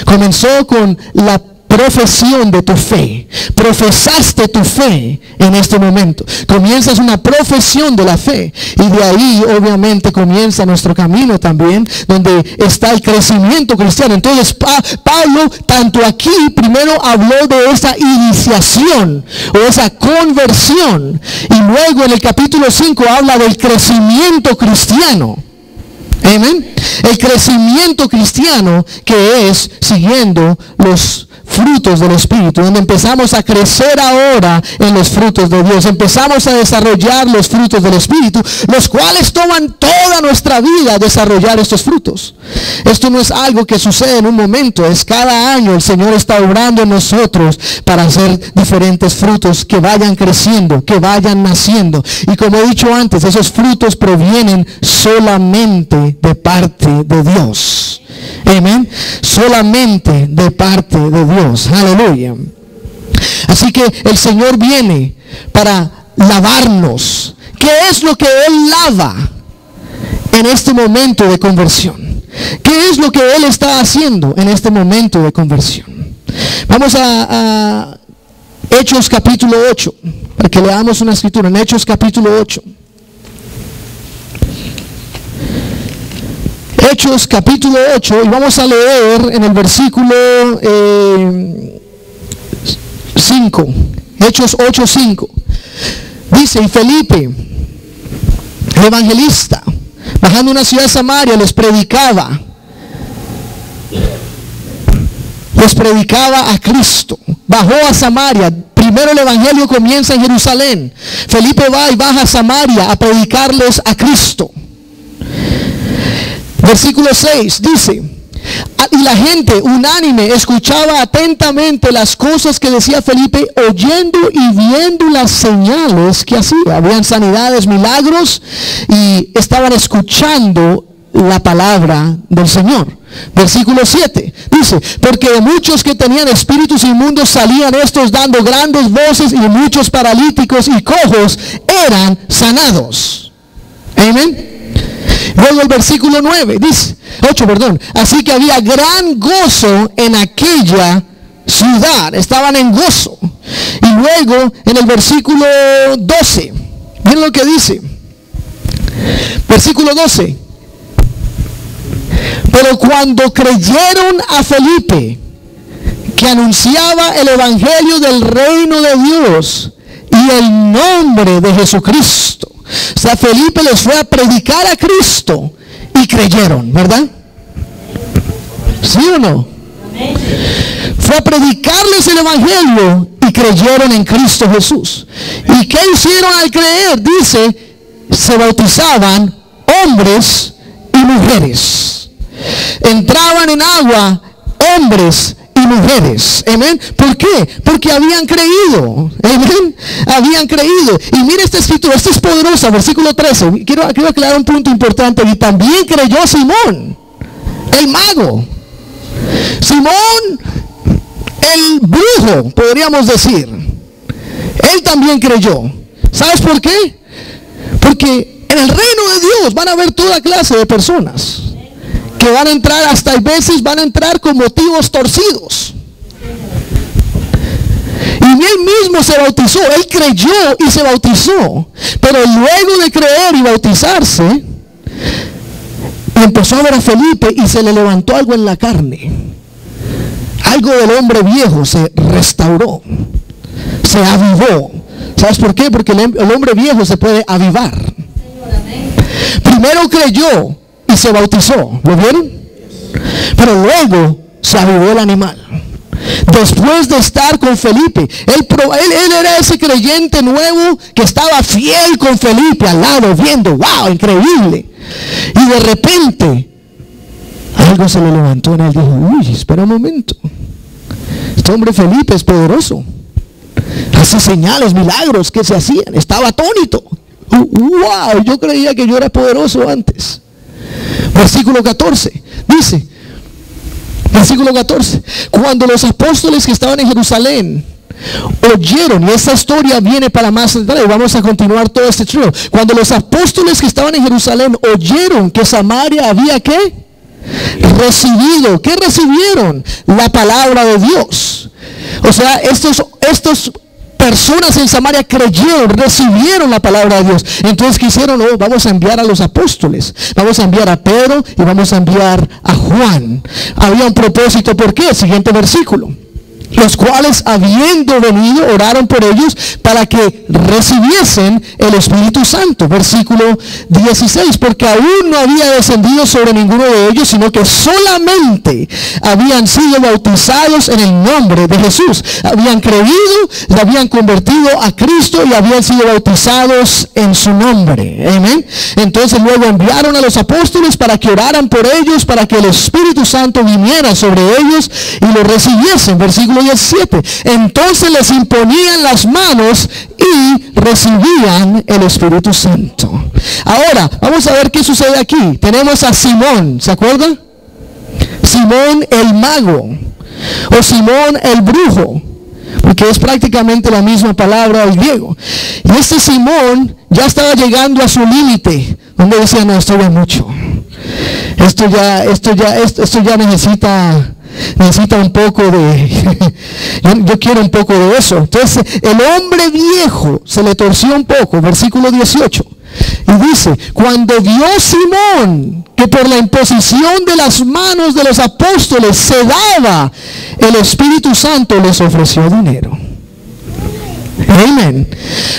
Comenzó con la profesión de tu fe. Profesaste tu fe en este momento. Comienzas una profesión de la fe. Y de ahí obviamente comienza nuestro camino también, donde está el crecimiento cristiano. Entonces Pablo, tanto aquí, primero habló de esa iniciación o esa conversión. Y luego en el capítulo 5 habla del crecimiento cristiano. Amén. El crecimiento cristiano que es siguiendo los frutos del Espíritu, donde empezamos a crecer ahora en los frutos de Dios, empezamos a desarrollar los frutos del Espíritu, los cuales toman toda nuestra vida desarrollar estos frutos. Esto no es algo que sucede en un momento, es cada año el Señor está obrando en nosotros para hacer diferentes frutos que vayan creciendo, que vayan naciendo. Y como he dicho antes, esos frutos provienen solamente de parte de Dios. Amén. Solamente de parte de Dios. Aleluya. Así que el Señor viene para lavarnos. ¿Qué es lo que Él lava en este momento de conversión? ¿Qué es lo que Él está haciendo en este momento de conversión? Vamos a Hechos capítulo 8, para que leamos una escritura en Hechos capítulo 8. Hechos capítulo 8, y vamos a leer en el versículo 5, Hechos 8:5. Dice: y Felipe, el evangelista, bajando a una ciudad de Samaria, les predicaba a Cristo. Bajó a Samaria. Primero el evangelio comienza en Jerusalén. Felipe va y baja a Samaria a predicarles a Cristo. Versículo 6 dice: y la gente unánime escuchaba atentamente las cosas que decía Felipe, oyendo y viendo las señales que hacía. Habían sanidades, milagros, y estaban escuchando la palabra del Señor. Versículo 7 dice: porque de muchos que tenían espíritus inmundos salían estos dando grandes voces, y muchos paralíticos y cojos eran sanados. Amén. Luego el versículo 9 dice, 8, perdón. Así que había gran gozo en aquella ciudad. Estaban en gozo. Y luego en el versículo 12, miren lo que dice. Versículo 12. Pero cuando creyeron a Felipe, que anunciaba el evangelio del reino de Dios y el nombre de Jesucristo. O sea, Felipe les fue a predicar a Cristo y creyeron, ¿verdad? ¿Sí o no? Fue a predicarles el evangelio y creyeron en Cristo Jesús. ¿Y qué hicieron al creer? Dice, se bautizaban hombres y mujeres. Entraban en agua hombres y mujeres. Amén. ¿Por qué? Porque habían creído. Amén. Habían creído. Y mira esta escritura, esta es poderosa. Versículo 13. Quiero aclarar un punto importante. Y también creyó Simón, el mago. Simón, el brujo, podríamos decir. Él también creyó. ¿Sabes por qué? Porque en el reino de Dios van a haber toda clase de personas que van a entrar, hasta a veces van a entrar con motivos torcidos. Y él mismo se bautizó, él creyó y se bautizó. Pero luego de creer y bautizarse, empezó a ver a Felipe y se le levantó algo en la carne. Algo del hombre viejo se restauró, se avivó. ¿Sabes por qué? Porque el hombre viejo se puede avivar. Primero creyó y se bautizó, ¿lo vieron? Pero luego se avivó el animal. Después de estar con Felipe, él era ese creyente nuevo que estaba fiel con Felipe al lado, viendo, wow, increíble. Y de repente, algo se le levantó en él. Dijo, uy, espera un momento. Este hombre Felipe es poderoso. Hace señales, milagros que se hacían. Estaba atónito. Wow, yo creía que yo era poderoso antes. Versículo 14. Dice, versículo 14. Cuando los apóstoles que estaban en Jerusalén oyeron, y esta historia viene para más adelante, vamos a continuar todo este trío. Cuando los apóstoles que estaban en Jerusalén oyeron que Samaria había ¿qué? Recibido. ¿Qué recibieron? La palabra de Dios. O sea, estos personas en Samaria creyeron, recibieron la palabra de Dios. Entonces quisieron, vamos a enviar a los apóstoles, vamos a enviar a Pedro y vamos a enviar a Juan. Había un propósito. ¿Por qué? Siguiente versículo. Los cuales, habiendo venido, oraron por ellos para que recibiesen el Espíritu Santo. Versículo 16. Porque aún no había descendido sobre ninguno de ellos, sino que solamente habían sido bautizados en el nombre de Jesús. Habían creído, se habían convertido a Cristo y habían sido bautizados en su nombre. Amén. Entonces luego enviaron a los apóstoles para que oraran por ellos, para que el Espíritu Santo viniera sobre ellos y lo recibiesen. Versículo 17. Entonces les imponían las manos y recibían el Espíritu Santo. Ahora, vamos a ver qué sucede aquí. Tenemos a Simón, ¿se acuerdan? Simón el mago, o Simón el brujo, porque es prácticamente la misma palabra al griego. Y este Simón ya estaba llegando a su límite, donde decía, no, esto ya es mucho. Esto ya necesita un poco de yo quiero un poco de eso. Entonces el hombre viejo se le torció un poco. Versículo 18. Y dice, cuando vio Simón que por la imposición de las manos de los apóstoles se daba el Espíritu Santo, les ofreció dinero. Amén.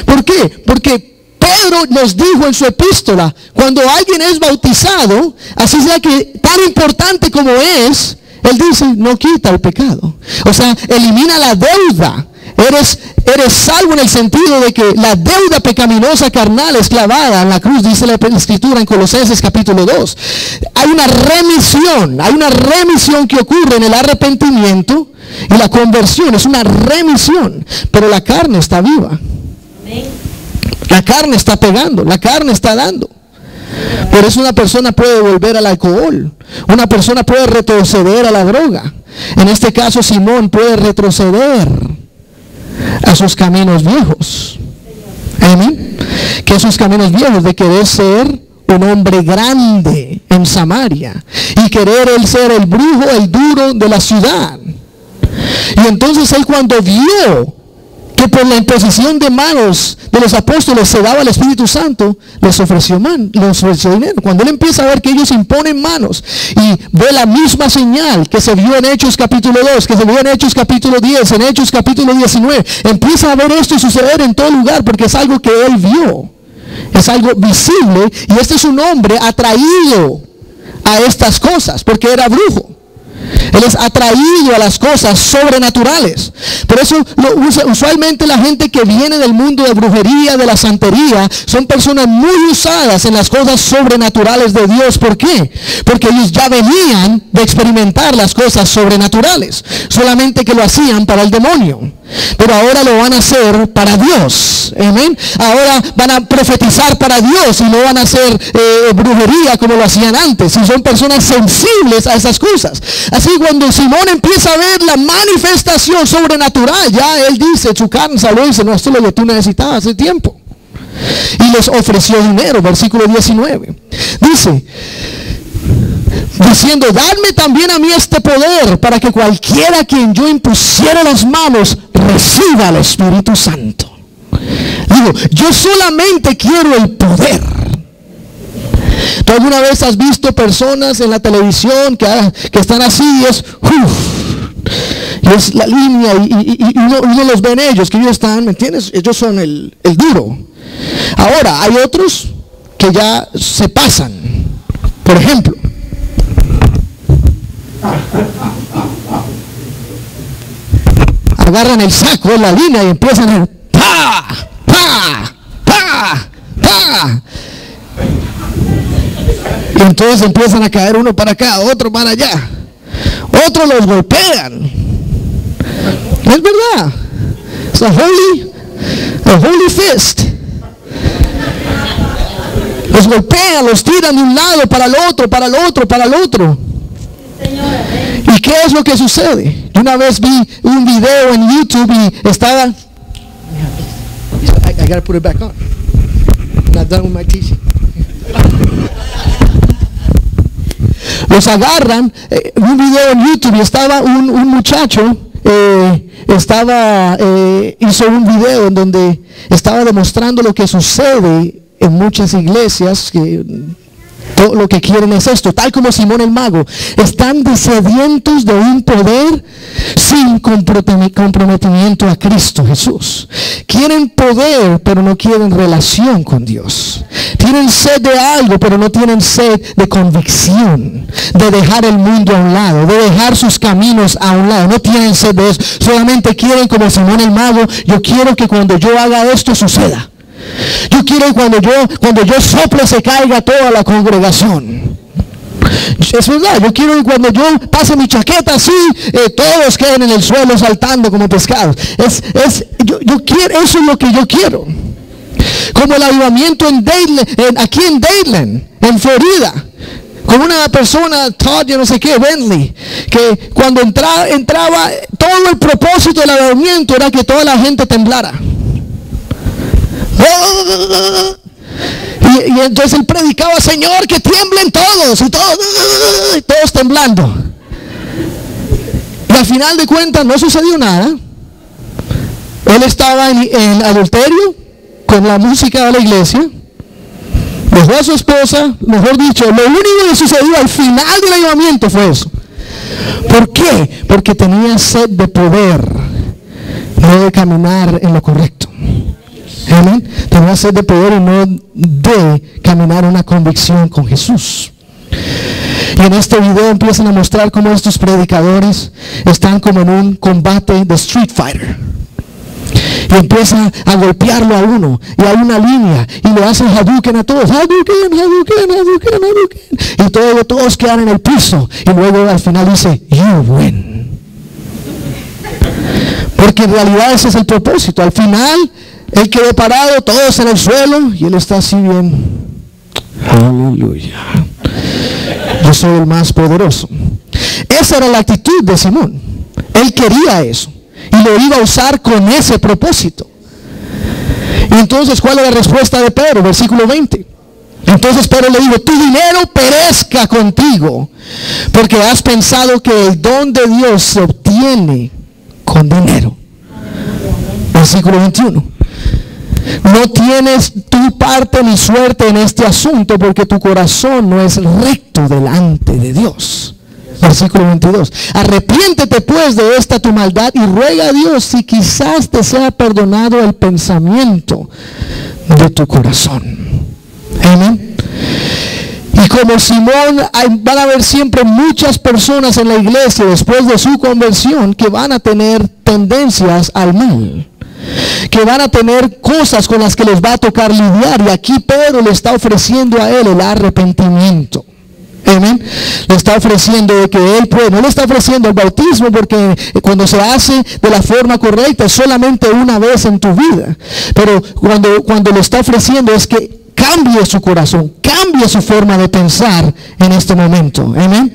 ¿Por qué? Porque Pedro nos dijo en su epístola, cuando alguien es bautizado, así sea que tan importante como es, él dice, no quita el pecado. O sea, elimina la deuda. Eres salvo en el sentido de que la deuda pecaminosa carnal es clavada en la cruz, dice la Escritura en Colosenses capítulo 2. Hay una remisión que ocurre en el arrepentimiento y la conversión. Es una remisión, pero la carne está viva. La carne está pegando, la carne está dando. Por eso una persona puede volver al alcohol, una persona puede retroceder a la droga. En este caso Simón puede retroceder a sus caminos viejos. Amén. Que esos caminos viejos de querer ser un hombre grande en Samaria y querer él ser el brujo, el duro de la ciudad. Y entonces él, cuando vio que por la imposición de manos de los apóstoles se daba el Espíritu Santo, les ofreció dinero. Cuando él empieza a ver que ellos imponen manos y ve la misma señal que se vio en Hechos capítulo 2, que se vio en Hechos capítulo 10, en Hechos capítulo 19, empieza a ver esto suceder en todo lugar, porque es algo que él vio, es algo visible, y este es un hombre atraído a estas cosas porque era brujo. Él es atraído a las cosas sobrenaturales. Por eso usualmente la gente que viene del mundo de brujería, de la santería, son personas muy usadas en las cosas sobrenaturales de Dios. ¿Por qué? Porque ellos ya venían de experimentar las cosas sobrenaturales, solamente que lo hacían para el demonio. Pero ahora lo van a hacer para Dios. Amén. Ahora van a profetizar para Dios y no van a hacer brujería como lo hacían antes. Y son personas sensibles a esas cosas. Así cuando Simón empieza a ver la manifestación sobrenatural, ya él dice, su carne salió y dice, no, esto es lo que tú necesitabas hace tiempo. Y les ofreció dinero. Versículo 19. Dice, diciendo, dadme también a mí este poder, para que cualquiera a quien yo impusiera las manos reciba al Espíritu Santo. Digo, yo solamente quiero el poder. ¿Tú alguna vez has visto personas en la televisión que están así y es la línea y uno los ve en ellos, que ellos están, ¿me entiendes? Ellos son el duro. Ahora, hay otros que ya se pasan. Por ejemplo, agarran el saco de la línea y empiezan a ¡pa! ¡pa! ¡pa! ¡pa! Y entonces empiezan a caer uno para acá, otro para allá. Otros los golpean. Es verdad. Es a holy fist. Los golpean, los tiran de un lado para el otro, para el otro, para el otro. ¿Y qué es lo que sucede? Yo una vez vi un video en YouTube y estaba... I gotta put it back on. I'm not done with my teaching. Los agarran, un video en YouTube y estaba un muchacho, hizo un video en donde estaba demostrando lo que sucede en muchas iglesias, que todo lo que quieren es esto, tal como Simón el Mago, están sedientos de un poder sin comprometimiento a Cristo Jesús. Quieren poder, pero no quieren relación con Dios. Tienen sed de algo, pero no tienen sed de convicción, de dejar el mundo a un lado, de dejar sus caminos a un lado. No tienen sed de eso, solamente quieren como Simón el Mago. Yo quiero que cuando yo haga esto suceda. Yo quiero que cuando yo sople se caiga toda la congregación. Es verdad, yo quiero que cuando yo pase mi chaqueta así, todos queden en el suelo saltando como pescados. Yo quiero, eso es lo que yo quiero. Como el avivamiento aquí en Dayland, en Florida, con una persona, Todd, yo no sé qué, Bentley, que cuando entraba, todo el propósito del avivamiento era que toda la gente temblara. Y entonces él predicaba, Señor, que tiemblen todos, y todos temblando. Y al final de cuentas no sucedió nada. Él estaba en adulterio con la música de la iglesia, dejó a su esposa, mejor dicho, lo único que sucedió al final del avivamiento fue eso. ¿Por qué? Porque tenía sed de poder, no de caminar en lo correcto. Amén. Tenía sed de poder y no de caminar una convicción con Jesús. Y en este video empiezan a mostrar cómo estos predicadores están como en un combate de Street Fighter. Y empieza a golpearlo a uno. Y hay una línea. Y le hacen Hadouken a todos. Hadouken, Hadouken, Hadouken, Hadouken. Y todos quedan en el piso. Y luego al final dice, you win. Porque en realidad ese es el propósito. Al final, él quedó parado, todos en el suelo. Y él está así bien. Aleluya. Yo soy el más poderoso. Esa era la actitud de Simón. Él quería eso. Y lo iba a usar con ese propósito. Y entonces, ¿cuál es la respuesta de Pedro? Versículo 20. Entonces Pedro le dijo, tu dinero perezca contigo, porque has pensado que el don de Dios se obtiene con dinero. Versículo 21. No tienes tu parte ni suerte en este asunto, porque tu corazón no es recto delante de Dios. Versículo 22. Arrepiéntete pues de esta tu maldad y ruega a Dios si quizás te sea perdonado el pensamiento de tu corazón. Amén. Y como Simón, van a haber siempre muchas personas en la iglesia después de su conversión que van a tener tendencias al mal, que van a tener cosas con las que les va a tocar lidiar. Y aquí Pedro le está ofreciendo a él el arrepentimiento. Amén. Le está ofreciendo de que él puede, no le está ofreciendo el bautismo, porque cuando se hace de la forma correcta es solamente una vez en tu vida. Pero cuando le está ofreciendo es que cambie su corazón, cambie su forma de pensar en este momento. Amén.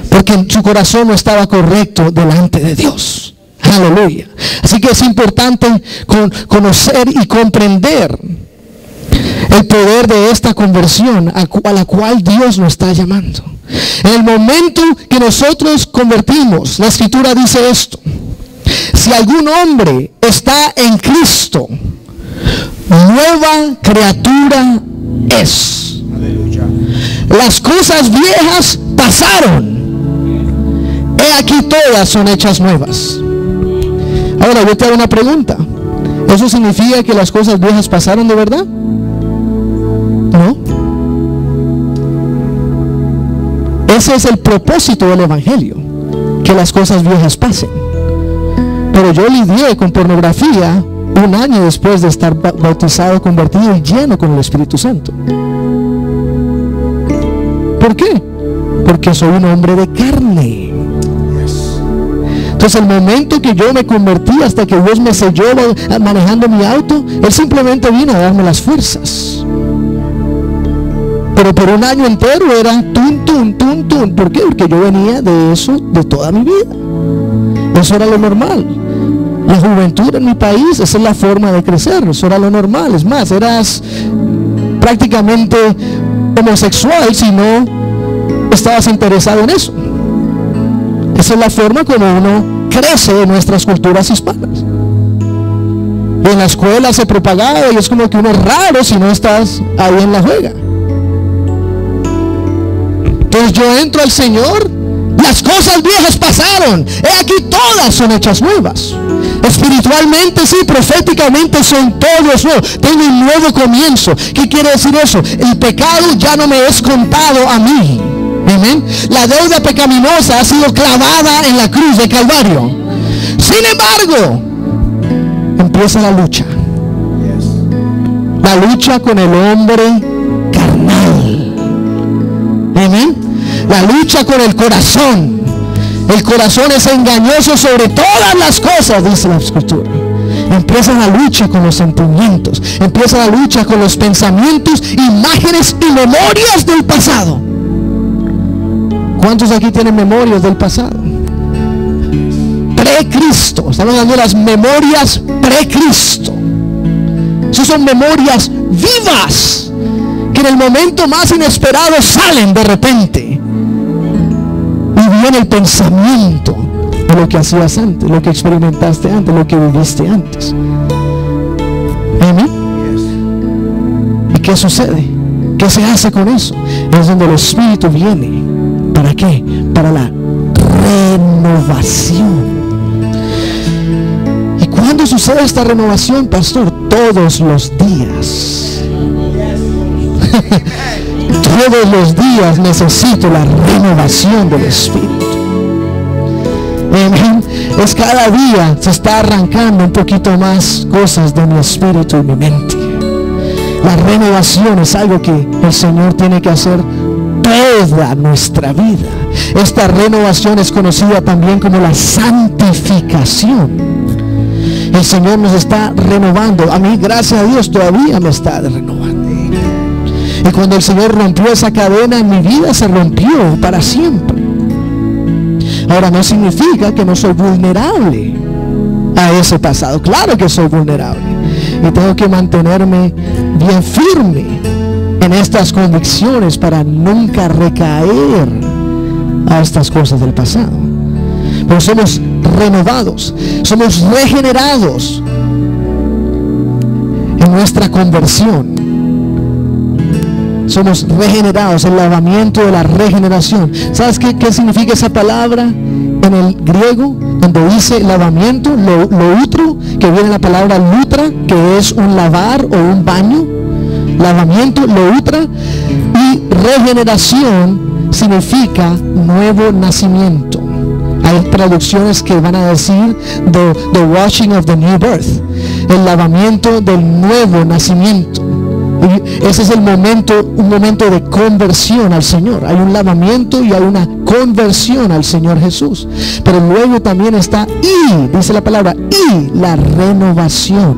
Porque su corazón no estaba correcto delante de Dios. Aleluya. Así que es importante conocer y comprender el poder de esta conversión a la cual Dios nos está llamando. En el momento que nosotros convertimos, la escritura dice esto: si algún hombre está en Cristo, nueva criatura es. Aleluya. Las cosas viejas pasaron, he aquí todas son hechas nuevas. Ahora yo te hago una pregunta. ¿Eso significa que las cosas viejas pasaron de verdad? No. Ese es el propósito del Evangelio, que las cosas viejas pasen. Pero yo lidié con pornografía un año después de estar bautizado, convertido y lleno con el Espíritu Santo. ¿Por qué? Porque soy un hombre de carne. Entonces el momento que yo me convertí, hasta que Dios me selló manejando mi auto, Él simplemente vino a darme las fuerzas. Pero por un año entero era tun, tun, tun, tun. ¿Por qué? Porque yo venía de eso de toda mi vida. Eso era lo normal. La juventud en mi país, esa es la forma de crecer. Eso era lo normal. Es más, eras prácticamente homosexual si no estabas interesado en eso. Esa es la forma como uno crece en nuestras culturas hispanas. Y en la escuela se propagaba y es como que uno es raro si no estás ahí en la juega. Entonces yo entro al Señor, las cosas viejas pasaron, he aquí todas son hechas nuevas. Espiritualmente sí, proféticamente son todos nuevos. Tengo un nuevo comienzo. ¿Qué quiere decir eso? El pecado ya no me es contado a mí. Amén. La deuda pecaminosa ha sido clavada en la cruz de Calvario. Sin embargo, empieza la lucha. La lucha con el hombre carnal. Amén. La lucha con el corazón. El corazón es engañoso sobre todas las cosas, dice la Escritura. Empieza la lucha con los sentimientos. Empieza la lucha con los pensamientos, imágenes y memorias del pasado. ¿Cuántos aquí tienen memorias del pasado? Pre-Cristo. Estamos hablando de las memorias pre-Cristo. Esas son memorias vivas que en el momento más inesperado salen de repente. Y viene el pensamiento de lo que hacías antes, lo que experimentaste antes, lo que viviste antes. Amén. ¿Y qué sucede? ¿Qué se hace con eso? Es donde el Espíritu viene. ¿Para qué? Para la renovación. ¿Y cuándo sucede esta renovación, pastor? Todos los días. Todos los días necesito la renovación del Espíritu. Amén. Es cada día se está arrancando un poquito más cosas de mi espíritu y mi mente. La renovación es algo que el Señor tiene que hacer toda nuestra vida. Esta renovación es conocida también como la santificación. El Señor nos está renovando. A mí, gracias a Dios, todavía me está renovando. Y cuando el Señor rompió esa cadena en mi vida, se rompió para siempre. Ahora, no significa que no soy vulnerable a ese pasado. Claro que soy vulnerable. Y tengo que mantenerme bien firme en estas convicciones para nunca recaer a estas cosas del pasado. Pero somos renovados, somos regenerados en nuestra conversión. Somos regenerados, el lavamiento de la regeneración. ¿Sabes qué significa esa palabra en el griego? Donde dice lavamiento, lo utro, que viene la palabra lutra, que es un lavar o un baño. Lavamiento, lo utra. Y regeneración significa nuevo nacimiento. Hay traducciones que van a decir the washing of the new birth, el lavamiento del nuevo nacimiento. Y ese es el momento, un momento de conversión al Señor. Hay un lavamiento y hay una conversión al Señor Jesús. Pero luego también está dice la palabra, y la renovación.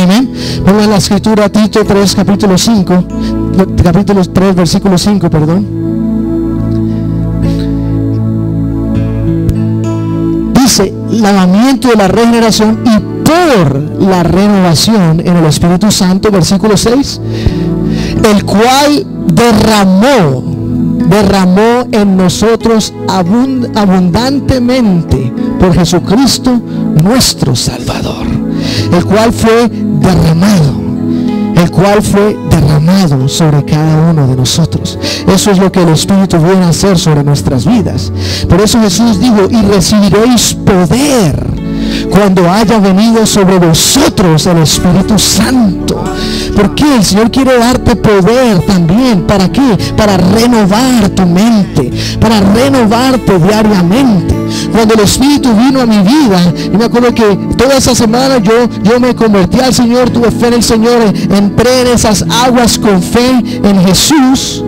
Amén. Vamos a la escritura, Tito 3, capítulo 5, capítulo 3, versículo 5, perdón. Dice, lavamiento de la regeneración y por la renovación en el Espíritu Santo, versículo 6, el cual derramó en nosotros abundantemente por Jesucristo nuestro Salvador, el cual fue derramado sobre cada uno de nosotros. Eso es lo que el Espíritu viene a hacer sobre nuestras vidas. Por eso Jesús dijo: y recibiréis poder cuando haya venido sobre vosotros el Espíritu Santo. ¿Por qué? El Señor quiere darte poder también. ¿Para qué? Para renovar tu mente, para renovarte diariamente. Cuando el Espíritu vino a mi vida, yo me acuerdo que toda esa semana yo me convertí al Señor, tuve fe en el Señor, entré en esas aguas con fe en Jesús.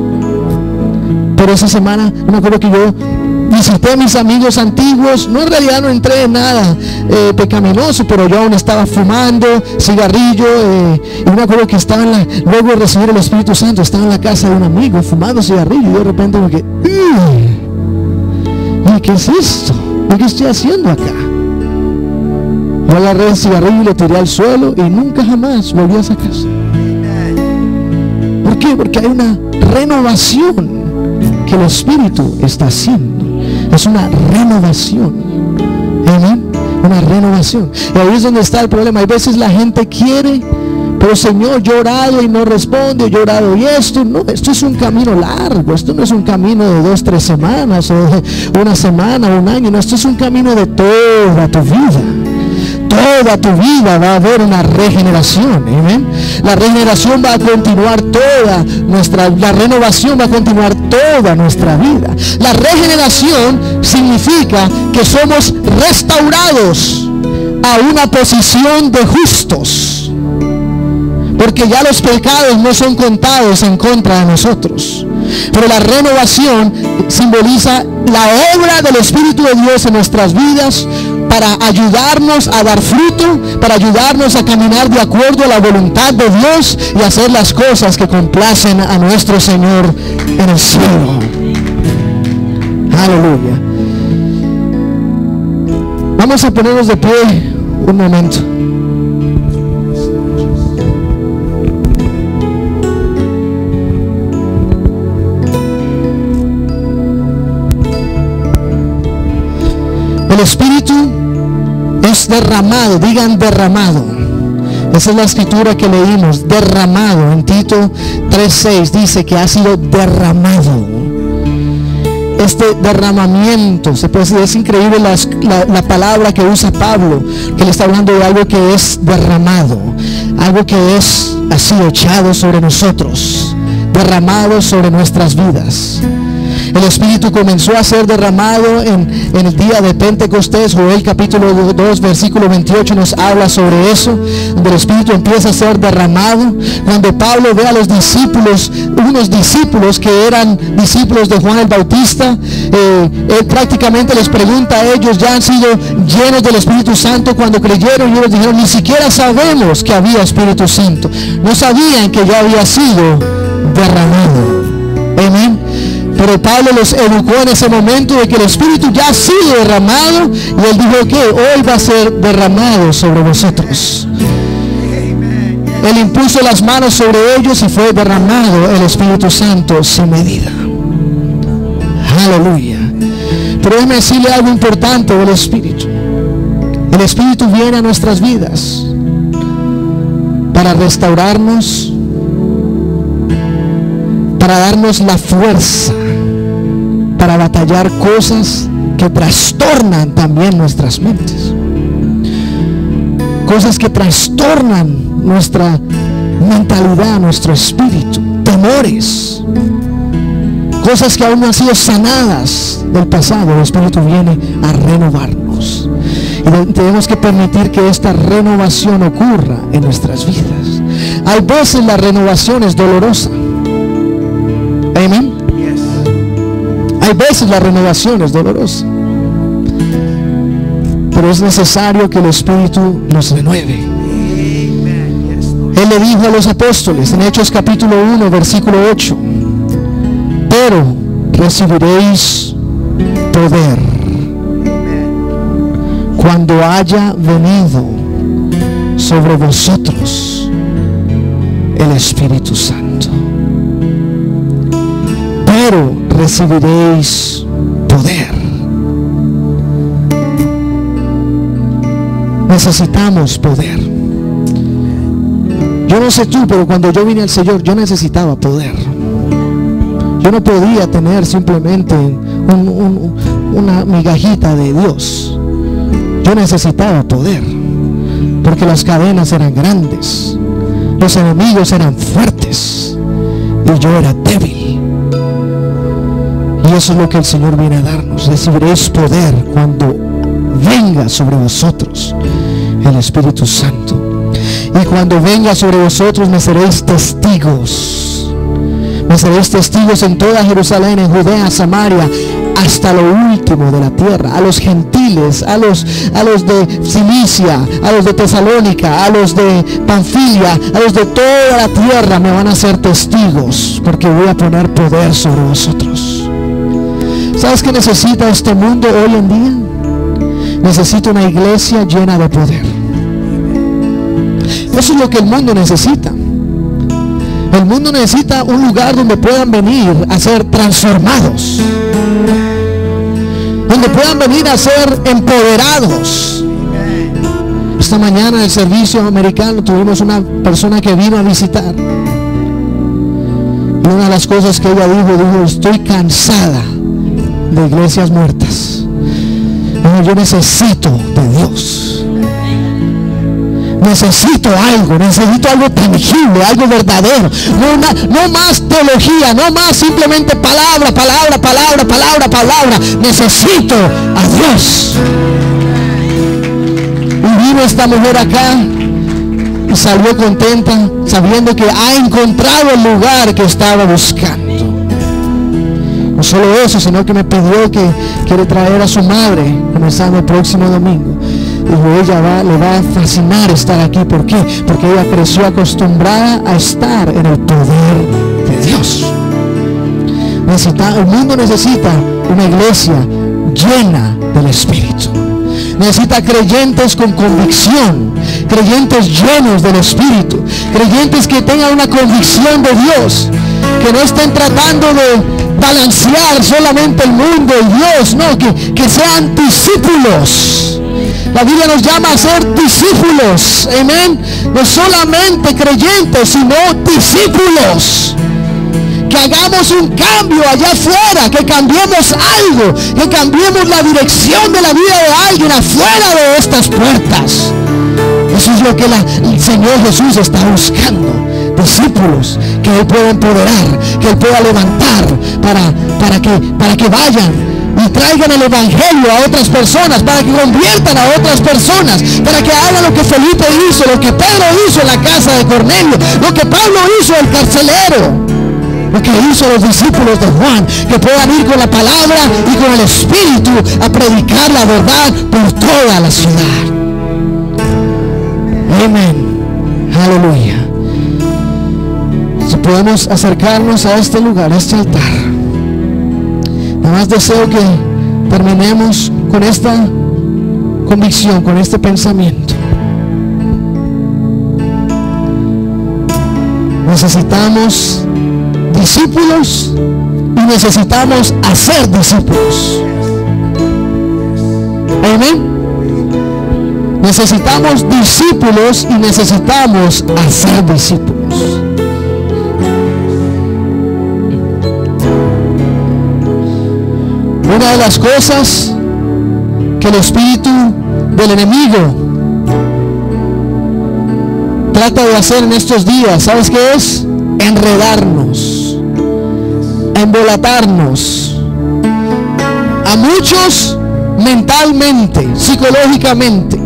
Pero esa semana yo me acuerdo que yo visité a mis amigos antiguos. No, en realidad no entré en nada pecaminoso, pero yo aún estaba fumando cigarrillo, y me acuerdo que estaba luego de recibir el Espíritu Santo, estaba en la casa de un amigo fumando cigarrillo, y de repente me quedé, ¿qué es esto? ¿Qué estoy haciendo acá? Yo agarré el cigarrillo y lo tiré al suelo y nunca jamás volví a esa casa. ¿Por qué? Porque hay una renovación que el Espíritu está haciendo. Es una renovación. Amén. Una renovación. Y ahí es donde está el problema. Hay veces la gente quiere, pero Señor, yo he orado y no responde, yo he orado y esto es un camino largo. Esto no es un camino de 2, 3 semanas, o de una semana, o un año. No, esto es un camino de toda tu vida. Toda tu vida va a haber una regeneración. Amén. La regeneración va a continuar la renovación va a continuar toda nuestra vida. La regeneración significa que somos restaurados a una posición de justos, porque ya los pecados no son contados en contra de nosotros. Pero la renovación simboliza la obra del Espíritu de Dios en nuestras vidas, para ayudarnos a dar fruto, para ayudarnos a caminar de acuerdo a la voluntad de Dios y hacer las cosas que complacen a nuestro Señor en el cielo. Aleluya. Vamos a ponernos de pie un momento. El Espíritu es derramado, digan derramado. Esa es la escritura que leímos, derramado. En Tito 3:6 dice que ha sido derramado. Este derramamiento, se puede decir, es increíble la palabra que usa Pablo, que le está hablando de algo que es derramado, algo que ha sido echado sobre nosotros, derramado sobre nuestras vidas. El Espíritu comenzó a ser derramado en el día de Pentecostés. Joel capítulo 2 versículo 28 nos habla sobre eso, donde el Espíritu empieza a ser derramado. Cuando Pablo ve a los discípulos, unos discípulos que eran discípulos de Juan el Bautista, él prácticamente les pregunta a ellos: ¿ya han sido llenos del Espíritu Santo cuando creyeron? Y ellos dijeron: ni siquiera sabemos que había Espíritu Santo. No sabían que ya había sido derramado. Amén. Pero Pablo los educó en ese momento de que el Espíritu ya ha sido derramado, y él dijo que hoy va a ser derramado sobre vosotros. Él impuso las manos sobre ellos y fue derramado el Espíritu Santo sin medida. Aleluya. Pero déjeme decirle algo importante del Espíritu. El Espíritu viene a nuestras vidas para restaurarnos, para darnos la fuerza para batallar cosas que trastornan también nuestras mentes, cosas que trastornan nuestra mentalidad, nuestro espíritu, temores, cosas que aún no han sido sanadas del pasado. El Espíritu viene a renovarnos, y tenemos que permitir que esta renovación ocurra en nuestras vidas. Hay veces la renovación es dolorosa. Amén. Hay veces la renovación es dolorosa, pero es necesario que el Espíritu nos renueve. Él le dijo a los apóstoles en Hechos capítulo 1 versículo 8: pero recibiréis poder cuando haya venido sobre vosotros el Espíritu Santo. Pero recibiréis poder. Necesitamos poder. Yo no sé tú, pero cuando yo vine al Señor, yo necesitaba poder. Yo no podía tener simplemente una migajita de Dios. Yo necesitaba poder, porque las cadenas eran grandes, los enemigos eran fuertes y yo era débil. Y eso es lo que el Señor viene a darnos. Recibiréis poder cuando venga sobre vosotros el Espíritu Santo. Y cuando venga sobre vosotros me seréis testigos. Me seréis testigos en toda Jerusalén, en Judea, Samaria, hasta lo último de la tierra. A los gentiles, a los de Cilicia, a los de Tesalónica, a los de Panfilia, a los de toda la tierra me van a ser testigos, porque voy a poner poder sobre vosotros. ¿Sabes qué necesita este mundo hoy en día? Necesita una iglesia llena de poder. Eso es lo que el mundo necesita. El mundo necesita un lugar donde puedan venir a ser transformados, donde puedan venir a ser empoderados. Esta mañana en el servicio americano tuvimos una persona que vino a visitar, y una de las cosas que ella dijo, estoy cansada de iglesias muertas. Yo necesito de Dios. Necesito algo tangible, algo verdadero. No más teología, no más simplemente palabra. Necesito a Dios. Y vino esta mujer acá y salió contenta, sabiendo que ha encontrado el lugar que estaba buscando. No solo eso, sino que me pidió que quiere traer a su madre comenzando el próximo domingo. Dijo, le va a fascinar estar aquí. ¿Por qué? Porque ella creció acostumbrada a estar en el poder de Dios. El mundo necesita una iglesia llena del Espíritu. Necesita creyentes con convicción, creyentes llenos del Espíritu, creyentes que tengan una convicción de Dios, que no estén tratando de balancear solamente el mundo y Dios, no, que sean discípulos. La Biblia nos llama a ser discípulos, amén. No solamente creyentes, sino discípulos. Que hagamos un cambio allá afuera, que cambiemos algo, que cambiemos la dirección de la vida de alguien afuera de estas puertas. Eso es lo que el Señor Jesús está buscando. Discípulos que Él pueda empoderar, que Él pueda levantar para que vayan y traigan el evangelio a otras personas, para que conviertan a otras personas, para que hagan lo que Felipe hizo, lo que Pedro hizo en la casa de Cornelio, lo que Pablo hizo el carcelero, lo que hizo los discípulos de Juan, que puedan ir con la palabra y con el Espíritu a predicar la verdad por toda la ciudad. Amén. Aleluya. Si podemos acercarnos a este lugar, a este altar, nada más deseo que terminemos con esta convicción, con este pensamiento. Necesitamos discípulos y necesitamos hacer discípulos. Amén. Necesitamos discípulos y necesitamos hacer discípulos. Una de las cosas que el espíritu del enemigo trata de hacer en estos días, ¿sabes qué es? Enredarnos, embolatarnos a muchos mentalmente, psicológicamente,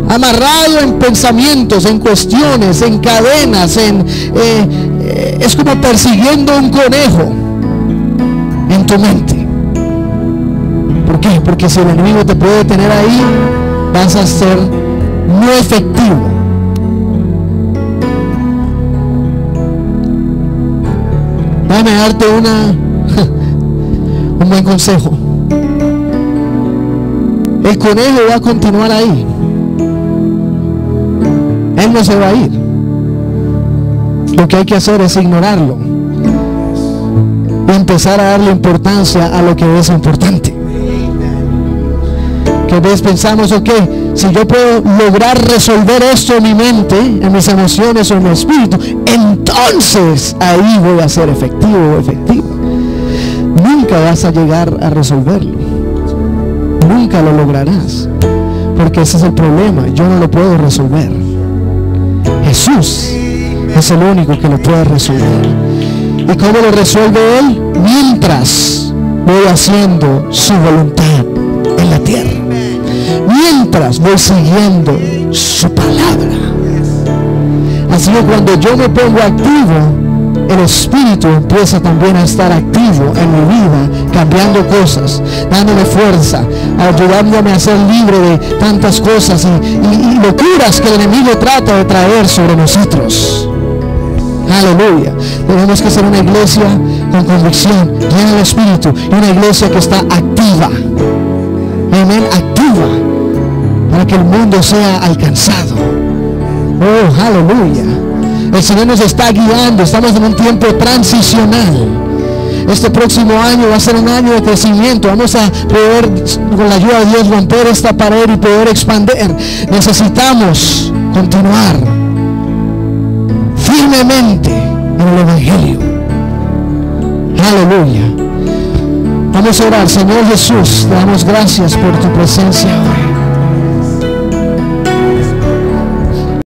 amarrado en pensamientos, en cuestiones, en cadenas, es como persiguiendo un conejo en tu mente. ¿Por qué? Porque si el enemigo te puede tener ahí, vas a ser no efectivo. Déjame darte un buen consejo. El conejo va a continuar ahí. Él no se va a ir. Lo que hay que hacer es ignorarlo y empezar a darle importancia a lo que es importante. Que a veces pensamos, ok, Si yo puedo lograr resolver esto en mi mente, en mis emociones o en mi espíritu, entonces ahí voy a ser efectivo o efectiva. Nunca vas a llegar a resolverlo. Nunca lo lograrás. Porque ese es el problema. Yo no lo puedo resolver. Jesús es el único que lo puede resolver. ¿Y cómo lo resuelve Él? Mientras voy haciendo su voluntad en la tierra. Mientras voy siguiendo su palabra. Así que cuando yo me pongo activo, el Espíritu empieza también a estar activo en mi vida, cambiando cosas, dándome fuerza, ayudándome a ser libre de tantas cosas y locuras que el enemigo trata de traer sobre nosotros. Aleluya. Tenemos que ser una iglesia con convicción, llena del Espíritu, y una iglesia que está activa. Amén, activa, para que el mundo sea alcanzado. Oh, aleluya. El Señor nos está guiando. Estamos en un tiempo transicional. Este próximo año va a ser un año de crecimiento. Vamos a poder, con la ayuda de Dios, romper esta pared y poder expandir. Necesitamos continuar firmemente en el Evangelio. Aleluya. Vamos a orar. Señor Jesús, te damos gracias por tu presencia hoy.